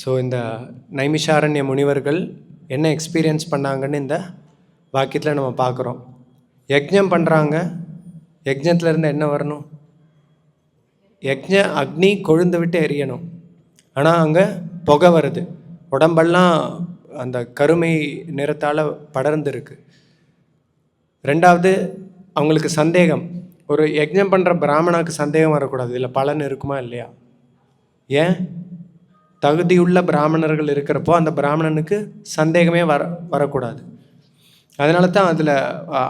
So இந்த நைமிஷாரண்ய முனிவர்கள் என்ன எக்ஸ்பீரியன்ஸ் பண்ணாங்கன்னு இந்த வாக்கியத்தில் நம்ம பார்க்குறோம். யஜ்ஞம் பண்ணுறாங்க. யஜ்ஞத்துலேருந்து என்ன வரணும்? யஜ்ஞ அக்னி கொழுந்து விட்டு எரியணும். ஆனால் அங்கே புகை வருது. உடம்பெல்லாம் அந்த கருமை நிறத்தால் படர்ந்துருக்கு. ரெண்டாவது, அவங்களுக்கு சந்தேகம். ஒரு யஜ்ஞம் பண்ணுற பிராமணாவுக்கு சந்தேகம் வரக்கூடாது, இதில் பலன் இருக்குமா இல்லையா. ஏன்? தகுதியுள்ள பிராமணர்கள் இருக்கிறப்போ அந்த பிராமணனுக்கு சந்தேகமே வரக்கூடாது. அதனால தான் அதில்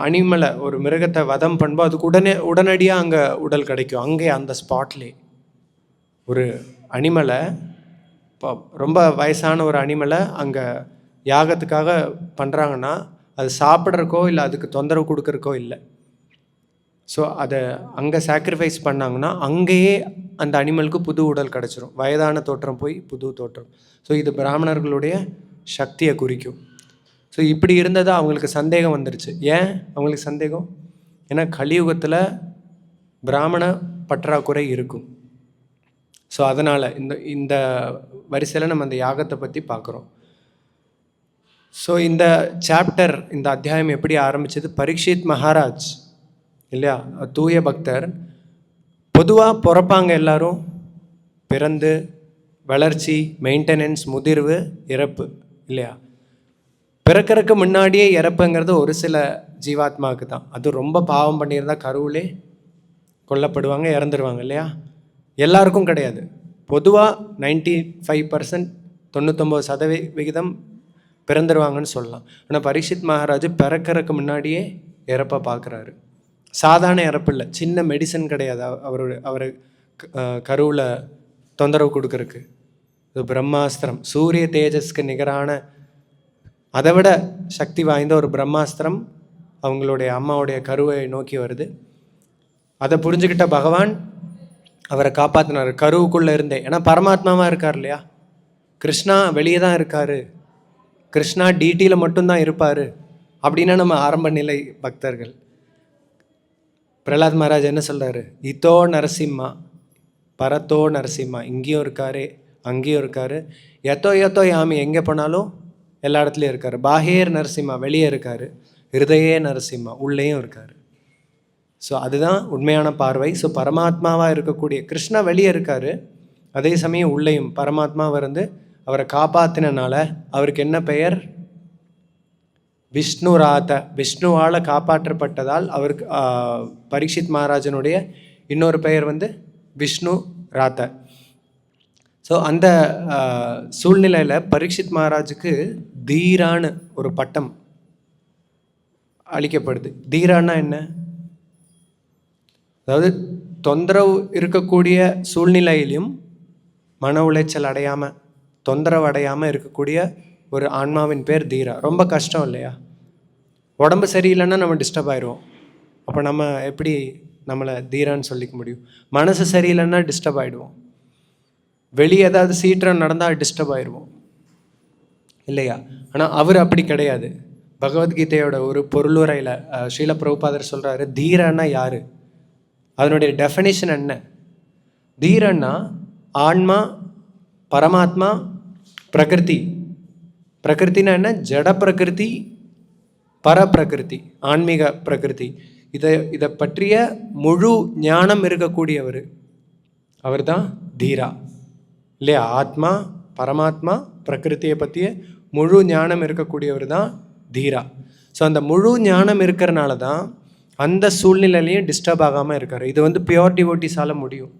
அனிமலை, ஒரு மிருகத்தை வதம் பண்ணும்போது அதுக்கு உடனடியாக அங்கே உடல் கிடைக்கும். அங்கே அந்த ஸ்பாட்லேயே ஒரு அனிமலை, இப்போ ரொம்ப வயசான ஒரு அனிமலை அங்கே யாகத்துக்காக பண்ணுறாங்கன்னா அது சாப்பிட்றக்கோ இல்லை அதுக்கு தொந்தரவு கொடுக்குறக்கோ இல்லை. ஸோ அதை அங்கே சாக்ரிஃபைஸ் பண்ணாங்கன்னா அங்கேயே அந்த அனிமலுக்கு புது உடல் கிடச்சிரும். வயதான தோற்றம் போய் புது தோற்றம். ஸோ இது பிராமணர்களுடைய சக்தியை குறிக்கும். ஸோ இப்படி இருந்ததாக அவங்களுக்கு சந்தேகம் வந்துருச்சு. ஏன் அவங்களுக்கு சந்தேகம்? ஏன்னா கலியுகத்தில் பிராமண பற்றாக்குறை இருக்கும். ஸோ அதனால் இந்த வரிசையில் நம்ம அந்த யாகத்தை பற்றி பார்க்குறோம். ஸோ இந்த சாப்டர், இந்த அத்தியாயம் எப்படி ஆரம்பிச்சது? பரீட்சித் மகாராஜ் இல்லையா, தூய பக்தர். பொதுவாக பிறப்பாங்க எல்லாரும், பிறந்து வளர்ச்சி, மெயின்டெனன்ஸ், முதிர்வு, இறப்பு இல்லையா. பிறக்கிறதுக்கு முன்னாடியே இறப்புங்கிறது ஒரு சில ஜீவாத்மாவுக்கு தான். அது ரொம்ப பாவம் பண்ணியிருந்தால் கருவிலே கொல்லப்படுவாங்க, இறந்துருவாங்க இல்லையா. எல்லாருக்கும் கிடையாது. பொதுவாக 95%, 99% பிறந்துருவாங்கன்னு சொல்லலாம். ஆனால் பரீட்சித் மகாராஜ் பிறக்கிறதுக்கு முன்னாடியே இறப்பை பார்க்குறாரு. சாதாரண இறப்பு இல்லை, சின்ன மெடிசன் கிடையாது அவரை கருவில் தொந்தரவு கொடுக்கறதுக்கு. இது பிரம்மாஸ்திரம், சூரிய தேஜஸ்க்கு நிகரான, அதை விட சக்தி வாய்ந்த ஒரு பிரம்மாஸ்திரம் அவங்களுடைய அம்மாவுடைய கருவை நோக்கி வருது. அதை புரிஞ்சுக்கிட்ட பகவான் அவரை காப்பாற்றினார் கருவுக்குள்ளே இருந்தே. ஏன்னா பரமாத்மாவாக இருக்கார் இல்லையா. கிருஷ்ணா வெளியே தான் இருக்கார், கிருஷ்ணா டிடியில் மட்டும்தான் இருப்பார் அப்படின்னா நம்ம ஆரம்ப நிலை பக்தர்கள். பிரகலாத் மகாராஜ் என்ன சொல்கிறாரு? இதோ நரசிம்மா பரத்தோ நரசிம்மா, இங்கேயும் இருக்கார் அங்கேயும் இருக்கார். எத்தோ யாமி, எங்கே போனாலும் எல்லா இடத்துலையும் இருக்கார். பாஹேர் நரசிம்மா, வெளியே இருக்கார். ஹிருதயே நரசிம்மா, உள்ளேயும் இருக்கார். ஸோ அதுதான் உண்மையான பார்வை. ஸோ பரமாத்மாவாக இருக்கக்கூடிய கிருஷ்ணா வெளியே இருக்கார், அதே சமயம் உள்ளேயும் பரமாத்மாவை இருந்து அவரை காப்பாற்றினால அவருக்கு என்ன பெயர்? விஷ்ணு ராத. விஷ்ணுவால் காப்பாற்றப்பட்டதால் அவருக்கு பரீட்சித் மகாராஜனுடைய இன்னொரு பெயர் விஷ்ணு ராத. ஸோ அந்த சூழ்நிலையில் பரீட்சித் மகாராஜுக்கு தீரான்னு ஒரு பட்டம் அளிக்கப்படுது. தீரான்னா என்ன? அதாவது தொந்தரவு இருக்கக்கூடிய சூழ்நிலையிலையும் மன உளைச்சல் அடையாமல், தொந்தரவு அடையாமல் இருக்கக்கூடிய ஒரு ஆன்மாவின் பேர் தீரா. ரொம்ப கஷ்டம் இல்லையா? உடம்பு சரியில்லைன்னா நம்ம டிஸ்டர்ப் ஆயிடுவோம். அப்போ நம்ம எப்படி நம்மளை தீரான்னு சொல்லிக்க முடியும்? மனசு சரியில்லைன்னா டிஸ்டர்ப் ஆகிடுவோம். வெளியே ஏதாவது சீற்றம் நடந்தால் டிஸ்டர்ப் ஆயிடுவோம் இல்லையா. ஆனால் அவர் அப்படி கிடையாது. பகவத்கீதையோட ஒரு பொருளுரையில் ஸ்ரீல பிரபுபாதர் சொல்கிறாரு, தீரன்னா யார்? அதனுடைய டெஃபினேஷன் என்ன? தீரன்னா ஆன்மா, பரமாத்மா, பிரகிருதி. பிரகிருத்தினா என்ன? ஜட பிரகிருதி, பரப்பிரகிருதி, ஆன்மீக பிரகிருதி. இதை பற்றிய முழு ஞானம் இருக்கக்கூடியவர் அவர் தான் தீரா இல்லையா. ஆத்மா, பரமாத்மா, பிரகிருத்தியை பற்றிய முழு ஞானம் இருக்கக்கூடியவர் தான் தீரா. ஸோ அந்த முழு ஞானம் இருக்கிறனால தான் அந்த சூழ்நிலையிலையும் டிஸ்டர்ப் ஆகாமல் இருக்கார். இது பியோர் டிவோட்டிஸால் முடியும்.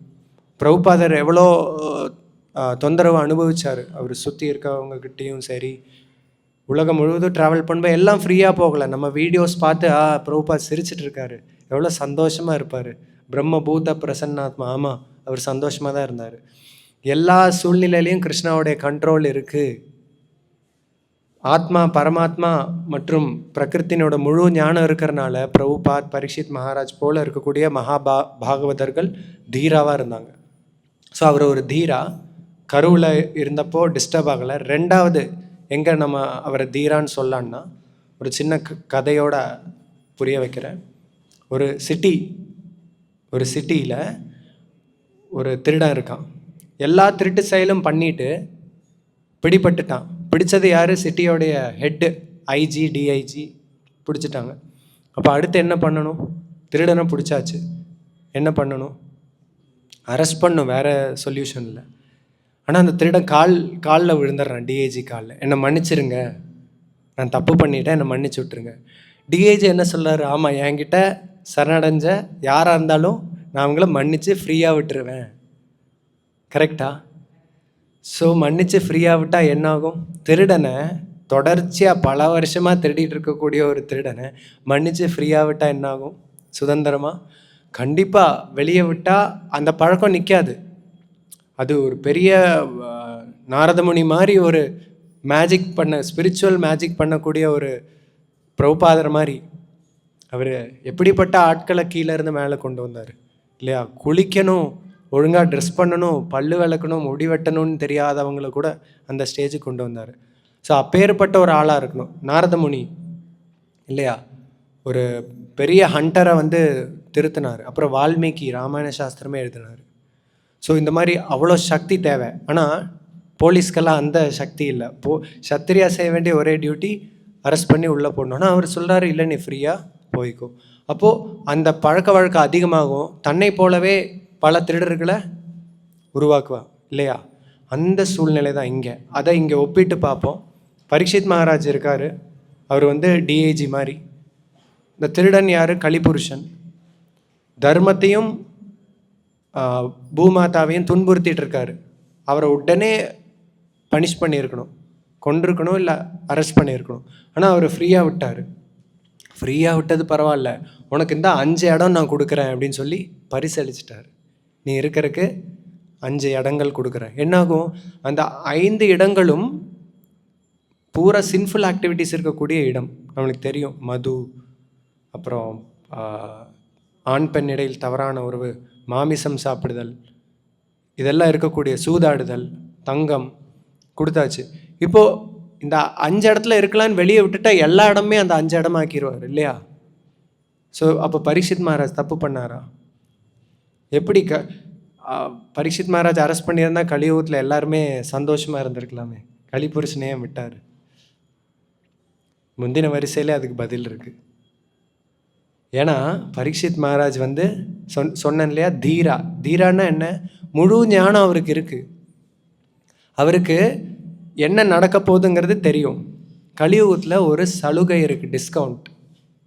பிரபுபாதர் எவ்வளோ தொந்தரவு அனுபவித்தார். அவர் சுற்றி இருக்கவங்ககிட்டையும் சரி, உலகம் முழுவதும் ட்ராவல் பண்ணும்போது எல்லாம் ஃப்ரீயாக போகலை. நம்ம வீடியோஸ் பார்த்து பிரபுபாத் சிரிச்சிட்டு இருக்காரு, எவ்வளோ சந்தோஷமாக இருப்பார். பிரம்மபூத பிரசன்னாத்மா. ஆமாம், அவர் சந்தோஷமாக தான் இருந்தார். எல்லா சூழ்நிலையிலையும் கிருஷ்ணாவுடைய கண்ட்ரோல் இருக்குது. ஆத்மா, பரமாத்மா மற்றும் பிரகிருத்தினோட முழு ஞானம் இருக்கிறனால பிரபுபாத், பரீட்சித் மகாராஜ் போல் இருக்கக்கூடிய பாகவதர்கள் தீராவாக இருந்தாங்க. ஸோ அவர் ஒரு தீரா. கருவில் இருந்தப்போ டிஸ்டர்ப் ஆகலை. ரெண்டாவது, எங்கே நம்ம அவரை தீரான்னு சொல்லலான்னா, ஒரு சின்ன கதையோட புரிய வைக்கிறேன். ஒரு சிட்டியில் ஒரு திருடன் இருக்கான். எல்லா திருட்டு செயலும் பண்ணிட்டு பிடிபட்டுட்டான். பிடிச்சது யார்? சிட்டியோடைய ஹெட்டு, ஐஜி, டிஐஜி பிடிச்சிட்டாங்க. அப்போ அடுத்து என்ன பண்ணணும்? திருடனை பிடிச்சாச்சு, என்ன பண்ணணும்? அரெஸ்ட் பண்ணும், வேறு சொல்யூஷன் இல்லை. ஆனால் அந்த திருடன் காலில் விழுந்துடுறான், டிஐஜி காலில். என்னை மன்னிச்சிருங்க, நான் தப்பு பண்ணிட்டேன், என்னை மன்னிச்சு விட்ருங்க. டிஐஜி என்ன சொல்கிறாரு? ஆமாம், என்கிட்ட சரணடைஞ்ச யாராக இருந்தாலும் நான் அவங்கள மன்னித்து ஃப்ரீயாக விட்டுருவேன். கரெக்டா? ஸோ மன்னித்து ஃப்ரீயாக விட்டால் என்னாகும்? திருடனை தொடர்ச்சியாக பல வருஷமாக திருடிட்டு இருக்கக்கூடிய ஒரு திருடனை மன்னித்து ஃப்ரீயாக விட்டால் என்னாகும்? சுதந்திரமாக. கண்டிப்பாக வெளியே விட்டால் அந்த பழக்கம் நிற்காது. அது ஒரு பெரிய நாரதமுனி மாதிரி ஒரு மேஜிக் ஸ்பிரிச்சுவல் மேஜிக் பண்ணக்கூடிய ஒரு பிரபுபாதர் மாதிரி. அவர் எப்படிப்பட்ட ஆட்களை கீழே இருந்து மேலே கொண்டு வந்தார் இல்லையா? குளிக்கணும், ஒழுங்காக ட்ரெஸ் பண்ணணும், பல்லு விளக்கணும், முடி வெட்டணும்னு தெரியாதவங்களை கூட அந்த ஸ்டேஜுக்கு கொண்டு வந்தார். ஸோ அப்பேற்பட்ட ஒரு ஆளாக இருக்கணும் நாரதமுனி இல்லையா? ஒரு பெரிய ஹண்டரை திருத்தினார். அப்புறம் வால்மீகி ராமாயண சாஸ்திரமே எழுதினார். ஸோ இந்த மாதிரி அவ்வளோ சக்தி தேவை. ஆனால் போலீஸ்க்கெல்லாம் அந்த சக்தி இல்லை. சத்திரியா செய்ய வேண்டிய ஒரே டியூட்டி அரெஸ்ட் பண்ணி உள்ளே போடணும். ஆனால் அவர் சொல்கிறாரு, இல்லை நீ ஃப்ரீயாக போய்க்கோ. அப்போது அந்த பழக்க வழக்கம் அதிகமாகும். தன்னை போலவே பல திருடர்களை உருவாக்குவா இல்லையா? அந்த சூழ்நிலை தான் இங்கே. அதை இங்கே ஒப்பிட்டு பார்ப்போம். பரீட்சித் மகாராஜ் இருக்கார், அவர் டிஐஜி மாதிரி. இந்த திருடன் யார்? கலிபுருஷன். தர்மத்தையும் பூமாதாவையும் துன்புறுத்திட்டு இருக்காரு. அவரை உடனே பனிஷ் பண்ணியிருக்கணும், கொண்டிருக்கணும், இல்லை அரெஸ்ட் பண்ணியிருக்கணும். ஆனால் அவர் ஃப்ரீயாக விட்டார். ஃப்ரீயாக விட்டது பரவாயில்ல, உனக்கு இந்த 5 இடம் நான் கொடுக்குறேன் அப்படின்னு சொல்லி பரிசளிச்சிட்டார். நீ இருக்கிறதுக்கு 5 இடங்கள் கொடுக்குறேன். என்னாகும்? அந்த 5 இடங்களும் பூரா சின்ஃபுல் ஆக்டிவிட்டீஸ் இருக்கக்கூடிய இடம். நம்மளுக்கு தெரியும், மது, அப்புறம் ஆண் பெண் இடையில் தவறான உறவு, மாமிசம் சாப்பிடுதல், இதெல்லாம் இருக்கக்கூடிய சூதாடுதல், தங்கம் கொடுத்தாச்சு. இப்போது இந்த 5 இடத்துல இருக்கலான்னு வெளியே விட்டுட்டா எல்லா இடமே அந்த 5 இடமாக்கிடுவார் இல்லையா? ஸோ அப்போ பரீட்சித் மகாராஜ் தப்பு பண்ணாரா? எப்படி பரீட்சித் மகாராஜ் அரெஸ்ட் பண்ணியிருந்தால் கலியுகத்தில் எல்லாருமே சந்தோஷமாக இருந்திருக்கலாமே. கலிபுருஷனே விட்டார். முந்தின வரிசையிலே அதுக்கு பதில் இருக்குது. ஏன்னா பரீட்சித் மகாராஜ் சொன்னேன் இல்லையா, தீரான்னா என்ன? முழு ஞானம் அவருக்கு இருக்குது. அவருக்கு என்ன நடக்க போகுதுங்கிறது தெரியும். கலியுகத்தில் ஒரு சலுகை இருக்குது, டிஸ்கவுண்ட்.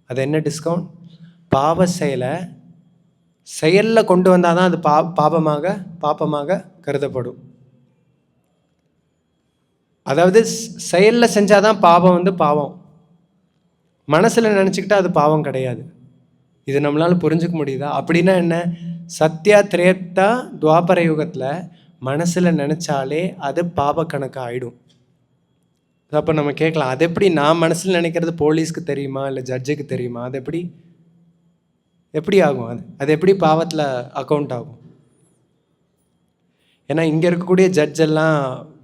அது என்ன டிஸ்கவுண்ட்? பாவ செயலில் கொண்டு வந்தால் தான் அது பாப்பமாக கருதப்படும். அதாவது செயலில் செஞ்சால் தான் பாவம். மனசில் நினச்சிக்கிட்டா அது பாவம் கிடையாது. இது நம்மளால் புரிஞ்சுக்க முடியுதா? அப்படின்னா என்ன? சத்யா திரேதா துவாபர யுகத்தில் மனசில் நினச்சாலே அது பாவ கணக்கு ஆகிடும். அப்போ நம்ம கேட்கலாம், அது எப்படி நான் மனசில் நினைக்கிறது போலீஸ்க்கு தெரியுமா, இல்லை ஜட்ஜுக்கு தெரியுமா? அது எப்படி ஆகும்? அது எப்படி பாவத்தில் அக்கௌண்ட் ஆகும்? ஏன்னா இங்கே இருக்கக்கூடிய ஜட்ஜ் எல்லாம்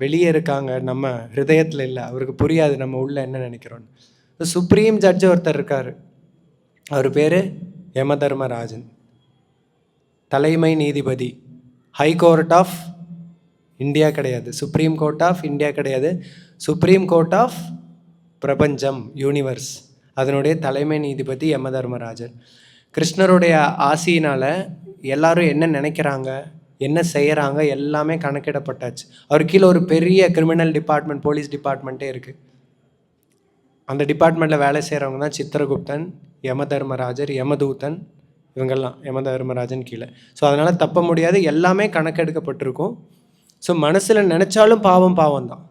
வெளியே இருக்காங்க, நம்ம ஹிருதயத்தில் இல்லை. அவருக்கு புரியாது நம்ம உள்ள என்ன நினைக்கிறோன்னு. சுப்ரீம் ஜட்ஜ் ஒருத்தர் இருக்கார், அவர் பேர் யமதர்மராஜன், தலைமை நீதிபதி. ஹை கோர்ட் ஆஃப் இந்தியா கிடையாது, சுப்ரீம் கோர்ட் ஆஃப் இந்தியா கிடையாது, சுப்ரீம் கோர்ட் ஆஃப் பிரபஞ்சம், யூனிவர்ஸ். அதனுடைய தலைமை நீதிபதி யமதர்மராஜன். கிருஷ்ணருடைய ஆசியினால் எல்லாரும் என்ன நினைக்கிறாங்க, என்ன செய்கிறாங்க எல்லாமே கணக்கிடப்பட்டாச்சு. அவர் கீழே ஒரு பெரிய கிரிமினல் டிபார்ட்மெண்ட், போலீஸ் டிபார்ட்மெண்ட்டே இருக்குது. அந்த டிபார்ட்மெண்ட்டில் வேலை செய்கிறவங்க தான் சித்திரகுப்தன், யமதர்மராஜர், யமதூதன், இவங்கெல்லாம் யமதர்மராஜன் கீழே. ஸோ அதனால் தப்ப முடியாது, எல்லாமே கணக்கெடுக்கப்பட்டிருக்கும். ஸோ மனசில் நினச்சாலும் பாவம் தான்.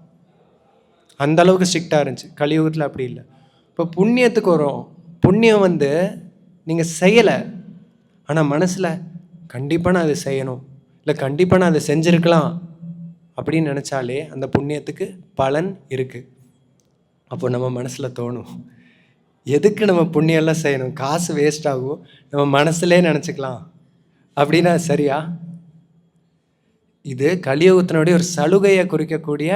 அந்தளவுக்கு ஸ்ட்ரிக்டாக இருந்துச்சு. கலியுகத்தில் அப்படி இல்லை. இப்போ புண்ணியத்துக்கு வரும். புண்ணியம் நீங்கள் செய்யலை, ஆனால் மனசில் கண்டிப்பாக நான் அதை செய்யணும், இல்லை கண்டிப்பாக நான் அதை செஞ்சுருக்கலாம் அப்படின்னு நினச்சாலே அந்த புண்ணியத்துக்கு பலன் இருக்குது. அப்போ நம்ம மனசில் தோணும், எதுக்கு நம்ம புண்ணியெல்லாம் செய்யணும், காசு வேஸ்ட் ஆகும், நம்ம மனசுலே நினச்சிக்கலாம் அப்படின்னா சரியா? இது கலியுகத்தினுடைய ஒரு சலுகையை குறிக்கக்கூடிய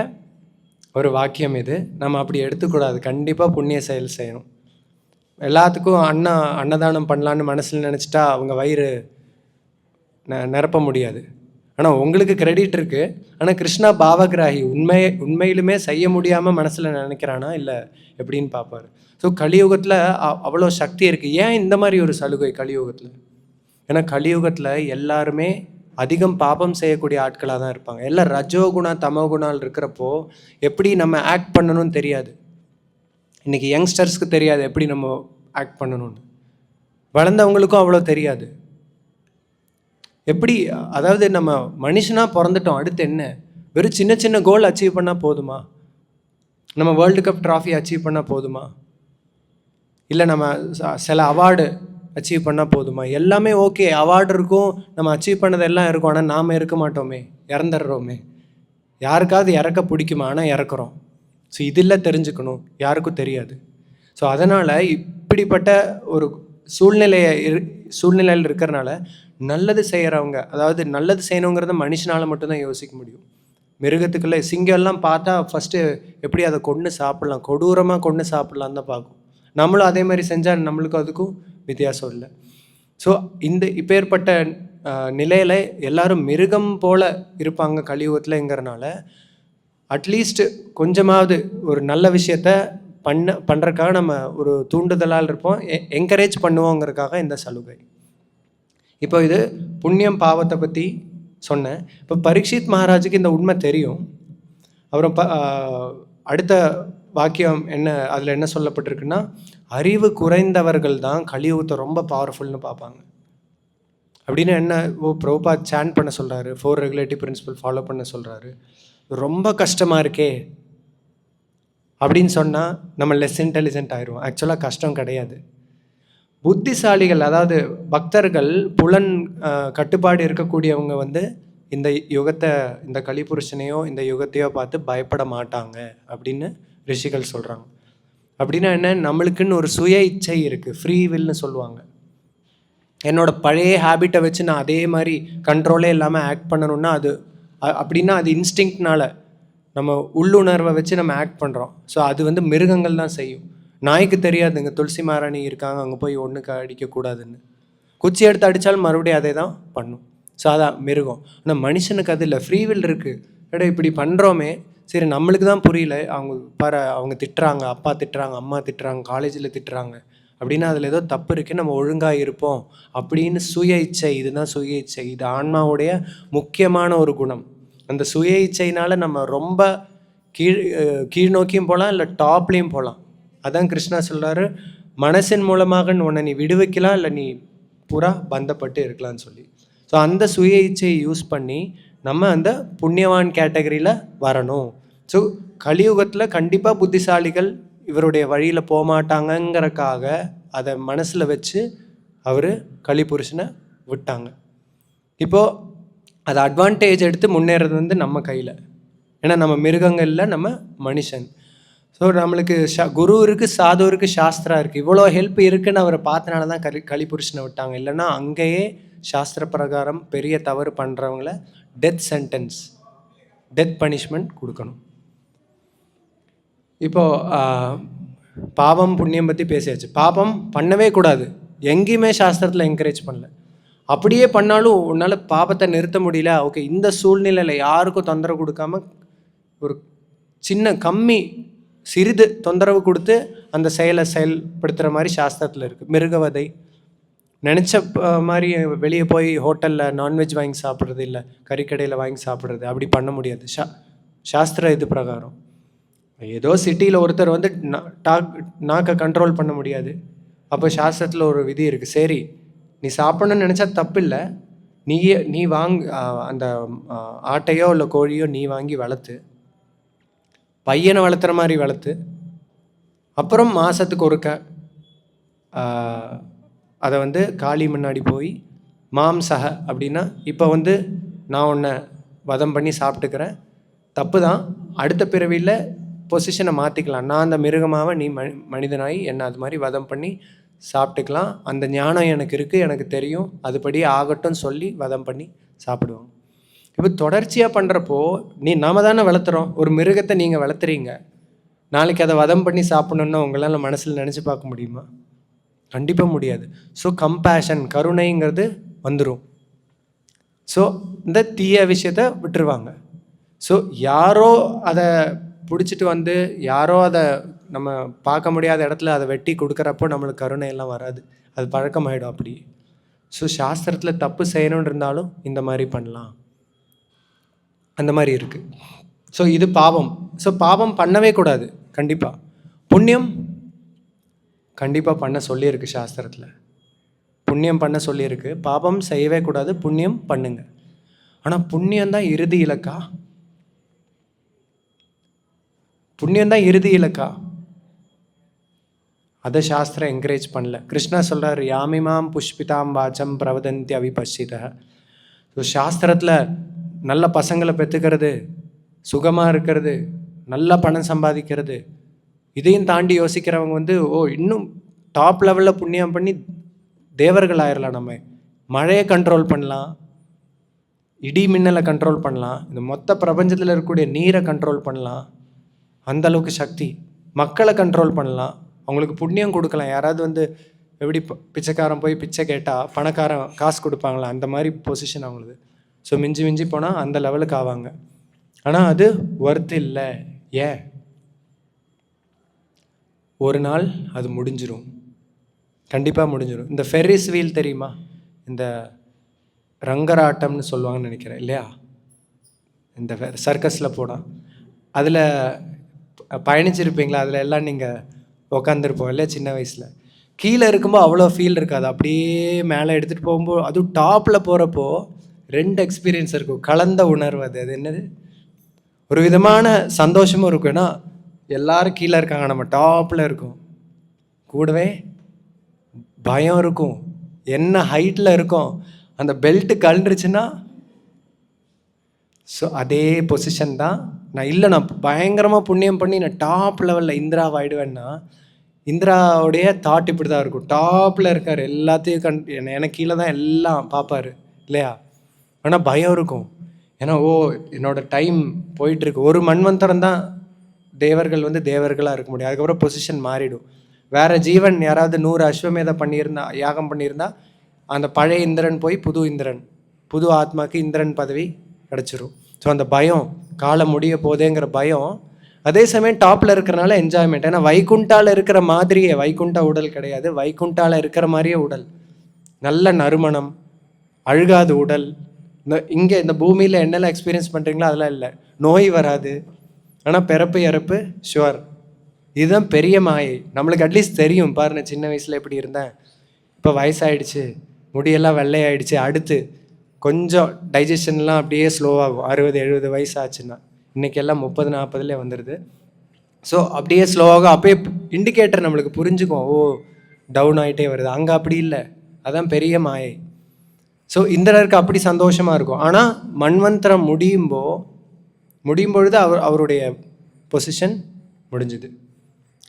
ஒரு வாக்கியம். இது நம்ம அப்படி எடுத்துக்கூடாது. கண்டிப்பாக புண்ணிய செயல் செய்யணும். எல்லாத்துக்கும் அன்னதானம் பண்ணலான்னு மனசில் நினச்சிட்டா அவங்க வயிறு நிரப்ப முடியாது. ஆனால் உங்களுக்கு கிரெடிட் இருக்குது. ஆனால் கிருஷ்ணா பாவகிராகி, உண்மையிலுமே செய்ய முடியாமல் மனசில் நினைக்கிறானா இல்லை எப்படின்னு பார்ப்பார். ஸோ கலியுகத்தில் அவ்வளோ சக்தி இருக்குது. ஏன் இந்த மாதிரி ஒரு சலுகை கலியுகத்தில்? ஏன்னா கலியுகத்தில் எல்லாருமே அதிகம் பாபம் செய்யக்கூடிய ஆட்களாக தான் இருப்பாங்க. எல்லாம் ரஜோகுணா தமோகுணால் இருக்கிறப்போ எப்படி நம்ம ஆக்ட் பண்ணணும்னு தெரியாது. இன்றைக்கி யங்ஸ்டர்ஸ்க்கு தெரியாது எப்படி நம்ம ஆக்ட் பண்ணணும்னு. வளர்ந்தவங்களுக்கும் அவ்வளோ தெரியாது. எப்படி, அதாவது நம்ம மனுஷனாக பிறந்துட்டோம், அடுத்து என்ன? வெறும் சின்ன சின்ன கோல் அச்சீவ் பண்ணால் போதுமா? நம்ம வேர்ல்டு கப் ட்ராஃபி அச்சீவ் பண்ணால் போதுமா? இல்லை நம்ம சில அவார்டு அச்சீவ் பண்ணால் போதுமா? எல்லாமே ஓகே, அவார்டு இருக்கும், நம்ம அச்சீவ் பண்ணதெல்லாம் இருக்கும். ஆனால் நாம் இருக்க மாட்டோமே, இறந்துடுறோமே. யாருக்காவது இறக்க பிடிக்குமா? ஆனால் இறக்குறோம். ஸோ இதெல்லாம் தெரிஞ்சுக்கணும், யாருக்கும் தெரியாது. ஸோ அதனால் இப்படிப்பட்ட ஒரு சூழ்நிலையில் இருக்கிறனால நல்லது செய்கிறவங்க, அதாவது நல்லது செய்யணுங்கிறத மனுஷனால் மட்டும்தான் யோசிக்க முடியும். மிருகத்துக்குள்ளே சிங்கம்லாம் பார்த்தா ஃபஸ்ட்டு எப்படி அதை கொன்று சாப்பிட்லாம், கொடூரமாக கொன்று சாப்பிட்லான்னு தான் பார்க்கும். நம்மளும் அதே மாதிரி செஞ்சால் நம்மளுக்கும் அதுக்கும் வித்தியாசம் இல்லை. ஸோ இப்பேற்பட்ட நிலையில் எல்லாரும் மிருகம் போல் இருப்பாங்க கலியுகத்தில்ங்கிறனால அட்லீஸ்ட் கொஞ்சமாவது ஒரு நல்ல விஷயத்த பண்ணுறதுக்காக நம்ம ஒரு தூண்டுதலால் இருப்போம், என்கரேஜ் பண்ணுவோங்கிறதுக்காக இந்த சலுகை. இப்போ இது புண்ணியம் பாவத்தை பற்றி சொன்னேன். இப்போ பரீட்சித் மகாராஜுக்கு இந்த உண்மை தெரியும். அப்புறம் அடுத்த வாக்கியம் என்ன, அதில் என்ன சொல்லப்பட்டிருக்குன்னா, அறிவு குறைந்தவர்கள் தான் கலியுகத்தை ரொம்ப பவர்ஃபுல்னு பார்ப்பாங்க. அப்படின்னு என்ன, பிரபுபாத் சாண்ட் பண்ண சொல்கிறாரு, 4 ரெகுலேட்டிவ் பிரின்சிபல் ஃபாலோ பண்ண சொல்கிறாரு. ரொம்ப கஷ்டமாக இருக்கே அப்படின்னு சொன்னால் நம்ம லெஸ் இன்டெலிஜென்ட் ஆயிடுவோம். ஆக்சுவலாக கஷ்டம் கிடையாது. புத்திசாலிகள், அதாவது பக்தர்கள், புலன் கட்டுப்பாடு இருக்கக்கூடியவங்க இந்த யுகத்தை, இந்த கலிபுருஷனையோ இந்த யுகத்தையோ பார்த்து பயப்பட மாட்டாங்க அப்படின்னு ரிஷிகள் சொல்கிறாங்க. அப்படின்னா என்ன, நம்மளுக்குன்னு ஒரு சுய இச்சை இருக்குது, ஃப்ரீ வில்னு சொல்லுவாங்க. என்னோடய பழைய ஹேபிட்டை வச்சு நான் அதே மாதிரி கண்ட்ரோலே இல்லாமல் ஆக்ட் பண்ணணுன்னா அப்படின்னா அது இன்ஸ்டிங்க்ட்னால நம்ம உள்ளுணர்வை வச்சு நம்ம ஆக்ட் பண்ணுறோம். ஸோ அது மிருகங்கள் தான் செய்யும். நாய்க்கு தெரியாதுங்க துளசி மாராணி இருக்காங்க, அங்கே போய் ஒன்றுக்கு அடிக்கக்கூடாதுன்னு. குச்சி எடுத்து அடித்தாலும் மறுபடியும் அதே தான் பண்ணும். ஸோ அதான் மிருகம். ஆனால் மனுஷனுக்கு அது இல்லை, ஃப்ரீவில் இருக்குது. எடா இப்படி பண்ணுறோமே, சரி நம்மளுக்கு தான் புரியல, அவங்க திட்டுறாங்க, அப்பா திட்டுறாங்க, அம்மா திட்டுறாங்க, காலேஜில் திட்டுறாங்க அப்படின்னா அதில் ஏதோ தப்பு இருக்குது, நம்ம ஒழுங்காக இருப்போம் அப்படின்னு சுய இச்சை. இதுதான் சுய இச்சை. இது ஆன்மாவுடைய முக்கியமான ஒரு குணம். அந்த சுய இச்சையினால் நம்ம ரொம்ப கீழ் நோக்கியும் போகலாம், இல்லை டாப்லேயும் போகலாம். அதான் கிருஷ்ணா சொல்கிறாரு, மனசின் மூலமாக உன்னை நீ விடுவிக்கலாம், இல்லை நீ பூரா பந்தப்பட்டு இருக்கலான்னு சொல்லி. ஸோ அந்த சுய இச்சையை யூஸ் பண்ணி நம்ம அந்த புண்ணியவான் கேட்டகரியில் வரணும். ஸோ கலியுகத்தில் கண்டிப்பாக புத்திசாலிகள் இவருடைய வழியில் போகமாட்டாங்கங்கிறக்காக அதை மனசில் வச்சு அவர் கலிபுருஷனை விட்டாங்க. இப்போது அதை அட்வான்டேஜ் எடுத்து முன்னேறது நம்ம கையில். ஏன்னா நம்ம மிருகங்களில் நம்ம மனுஷன். ஸோ நம்மளுக்கு குரு இருக்குது, சாது இருக்குது, சாஸ்திரா இருக்குது, இவ்வளோ ஹெல்ப் இருக்குன்னு அவரை பார்த்தனால தான் கலிபுருஷனை விட்டாங்க. இல்லைன்னா அங்கேயே சாஸ்திர பிரகாரம் பெரிய தவறு பண்ணுறவங்கள டெத் சென்டென்ஸ், டெத் பனிஷ்மெண்ட் கொடுக்கணும். இப்போது பாவம் புண்ணியம் பற்றி பேசியாச்சு. பாவம் பண்ணவே கூடாது, எங்கேயுமே சாஸ்திரத்தில் என்கரேஜ் பண்ணல. அப்படியே பண்ணாலும் உன்னால் பாவத்தை நிறுத்த முடியல, ஓகே, இந்த சூழ்நிலையில் யாருக்கும் தொந்தரவு கொடுக்காம ஒரு சின்ன சிறிது தொந்தரவு கொடுத்து அந்த செயலை செயல்படுத்துகிற மாதிரி சாஸ்திரத்தில் இருக்குது. மிருகவதை, நினச்ச மாதிரி வெளியே போய் ஹோட்டலில் நான்வெஜ் வாங்கி சாப்பிட்றது, இல்லை கறிக்கடையில் வாங்கி சாப்பிட்றது, அப்படி பண்ண முடியாது சாஸ்திர இது பிரகாரம். ஏதோ சிட்டியில் ஒருத்தர் நாக்கை கண்ட்ரோல் பண்ண முடியாது, அப்போ சாஸ்திரத்தில் ஒரு விதி இருக்குது. சரி, நீ சாப்பிடணும்னு நினச்சா தப்பு இல்லை, நீ அந்த ஆட்டையோ இல்லை கோழியோ நீ வாங்கி வளர்த்து, பையனை வளர்த்துற மாதிரி வளர்த்து, அப்புறம் மாதத்துக்கு ஒருக்க அதை காளி முன்னாடி போய் மாம்சக அப்படின்னா, இப்போ நான் உன்னை வதம் பண்ணி சாப்பிட்டுக்கிறேன், தப்பு தான், அடுத்த பிறவியில் பொசிஷனை மாற்றிக்கலாம், நான் அந்த மிருகமாவை, நீ மனிதனாகி என்னை அது மாதிரி வதம் பண்ணி சாப்பிட்டுக்கலாம், அந்த ஞானம் எனக்கு இருக்குது, எனக்கு தெரியும், அதுபடி ஆகட்டும் சொல்லி வதம் பண்ணி சாப்பிடுவோம். இப்போ தொடர்ச்சியாக பண்ணுறப்போ நாம தானே வளர்த்துறோம். ஒரு மிருகத்தை நீங்கள் வளர்த்துறீங்க, நாளைக்கு அதை வதம் பண்ணி சாப்பிடணுன்னா உங்களால் மனசில் நினச்சி பார்க்க முடியுமா? கண்டிப்பாக முடியாது. ஸோ கம்பேஷன், கருணைங்கிறது வந்துடும். ஸோ இந்த தீய விஷயத்தை விட்டுருவாங்க. ஸோ யாரோ அதை பிடிச்சிட்டு வந்து யாரோ அதை நம்ம பார்க்க முடியாத இடத்துல அதை வெட்டி கொடுக்குறப்போ நம்மளுக்கு கருணை எல்லாம் வராது, அது பழக்கமாயிடும் அப்படி. ஸோ சாஸ்திரத்தில் தப்பு செய்யணும்னு இருந்தாலும் இந்த மாதிரி பண்ணலாம், அந்த மாதிரி இருக்குது. ஸோ இது பாவம். ஸோ பாவம் பண்ணவே கூடாது. கண்டிப்பாக புண்ணியம் கண்டிப்பாக பண்ண சொல்லியிருக்கு சாஸ்திரத்தில். புண்ணியம் பண்ண சொல்லியிருக்கு, பாவம் செய்யவே கூடாது, புண்ணியம் பண்ணுங்க. ஆனால் புண்ணியம்தான் இறுதி இலக்கா? புண்ணியம்தான் இறுதி இலக்கா? அதை சாஸ்திரம் என்கரேஜ் பண்ணல. கிருஷ்ணா சொல்கிறார், யாமிமாம் புஷ்பிதாம் வாச்சம் பிரவதந்தி அவிபஷித. ஸோ சாஸ்திரத்தில் நல்ல பசங்களை பெற்றுக்கிறது, சுகமாக இருக்கிறது, நல்ல பணம் சம்பாதிக்கிறது, இதையும் தாண்டி யோசிக்கிறவங்க வந்து இன்னும் டாப் லெவலில் புண்ணியம் பண்ணி தேவர்கள் ஆயிடலாம். நம்ம மழையை கண்ட்ரோல் பண்ணலாம், இடி மின்னலை கண்ட்ரோல் பண்ணலாம், இந்த மொத்த பிரபஞ்சத்தில் இருக்கக்கூடிய நீரை கண்ட்ரோல் பண்ணலாம், அந்த அளவுக்கு சக்தி. மக்களை கண்ட்ரோல் பண்ணலாம், அவங்களுக்கு புண்ணியம் கொடுக்கலாம். யாராவது வந்து எப்படி பிச்சைக்காரன் போய் பிச்சை கேட்டால் பணக்காரன் காசு கொடுப்பாங்களா, அந்த மாதிரி பொசிஷன் அவங்களுக்கு. ஸோ மிஞ்சி மிஞ்சி போனால் அந்த லெவலுக்கு ஆவாங்க. ஆனால் அது ஒர்த் இல்லை. ஏன்? ஒரு நாள் அது முடிஞ்சிடும், கண்டிப்பாக முடிஞ்சிடும். இந்த ஃபெர்ரிஸ் வீல் தெரியுமா? இந்த ரங்கராட்டம்னு சொல்லுவாங்கன்னு நினைக்கிறேன் இல்லையா? இந்த சர்க்கஸில் போனால் அதில் பயணிச்சிருப்பீங்களா? அதில் எல்லாம் நீங்கள் உக்காந்துருப்போம் இல்லையா சின்ன வயசில். கீழே இருக்கும்போது அவ்வளோ ஃபீல் இருக்காது, அப்படியே மேலே எடுத்துகிட்டு போகும்போது அதுவும் டாப்பில் போகிறப்போ 2 எக்ஸ்பீரியன்ஸ் இருக்கும், கலந்த உணர்வு. அது என்னது, ஒரு விதமான சந்தோஷமும் இருக்கும். ஏன்னா எல்லாரும் கீழே இருக்காங்க, நம்ம டாப்பில் இருக்கும். கூடவே பயம் இருக்கும், என்ன ஹைட்டில் இருக்கும், அந்த பெல்ட்டு கழண்டுருச்சுன்னா. ஸோ அதே பொசிஷன் தான் நான் பயங்கரமாக புண்ணியம் பண்ணி நான் டாப் லெவலில் இந்திராவாயிடுவேன்னா, இந்திராவுடைய தாட் இப்படி தான் இருக்கும். டாப்பில் இருக்கார், எல்லாத்தையும் எனக்கு கீழே தான் எல்லாம் பார்ப்பார் இல்லையா? ஆனால் பயம் இருக்கும். ஏன்னா என்னோடய டைம் போயிட்டுருக்கு. ஒரு மன்வந்தரம் தான் தேவர்கள் வந்து தேவர்களாக இருக்க முடியும், அதுக்கப்புறம் பொசிஷன் மாறிடும். வேறு ஜீவன் யாராவது 100 அஸ்வமேதம் பண்ணியிருந்தா, யாகம் பண்ணியிருந்தா, அந்த பழைய இந்திரன் போய் புது இந்திரன், புது ஆத்மாவுக்கு இந்திரன் பதவி கிடச்சிரும். ஸோ அந்த பயம், காலம் முடிய போதேங்கிற பயம். அதே சமயம் டாப்பில் இருக்கிறனால என்ஜாய்மெண்ட். ஏன்னா வைகுண்டாவில் இருக்கிற மாதிரியே, வைகுண்டா உடல் கிடையாது, வைகுண்டாவில் இருக்கிற மாதிரியே உடல், நல்ல நறுமணம், அழுகாத உடல். இங்கே இந்த பூமியில் என்னெல்லாம் எக்ஸ்பீரியன்ஸ் பண்ணுறீங்களோ அதெல்லாம் இல்லை. நோய் வராது, ஆனால் பிறப்பு இறப்பு ஷுவர். இதுதான் பெரிய மாயை. நம்மளுக்கு அட்லீஸ்ட் தெரியும் பாருங்க, சின்ன வயசில் எப்படி இருந்தேன், இப்போ வயசாகிடுச்சு, முடியெல்லாம் வெள்ளையாயிடுச்சு, அடுத்து கொஞ்சம் டைஜஷன்லாம் அப்படியே ஸ்லோவாகும். 60-70 வயசு ஆச்சுன்னா, இன்றைக்கி எல்லாம் 30-40 வந்துடுது. ஸோ அப்படியே ஸ்லோவாகும். அப்போயே இண்டிகேட்டர் நம்மளுக்கு புரிஞ்சுக்கும், டவுன் ஆகிட்டே வருது. அங்கே அப்படி இல்லை, அதான் பெரிய மாயை. ஸோ இந்திரருக்கு அப்படி சந்தோஷமாக இருக்கும். ஆனால் மன்வந்தரம் முடியும் பொழுது அவருடைய பொசிஷன் முடிஞ்சுது.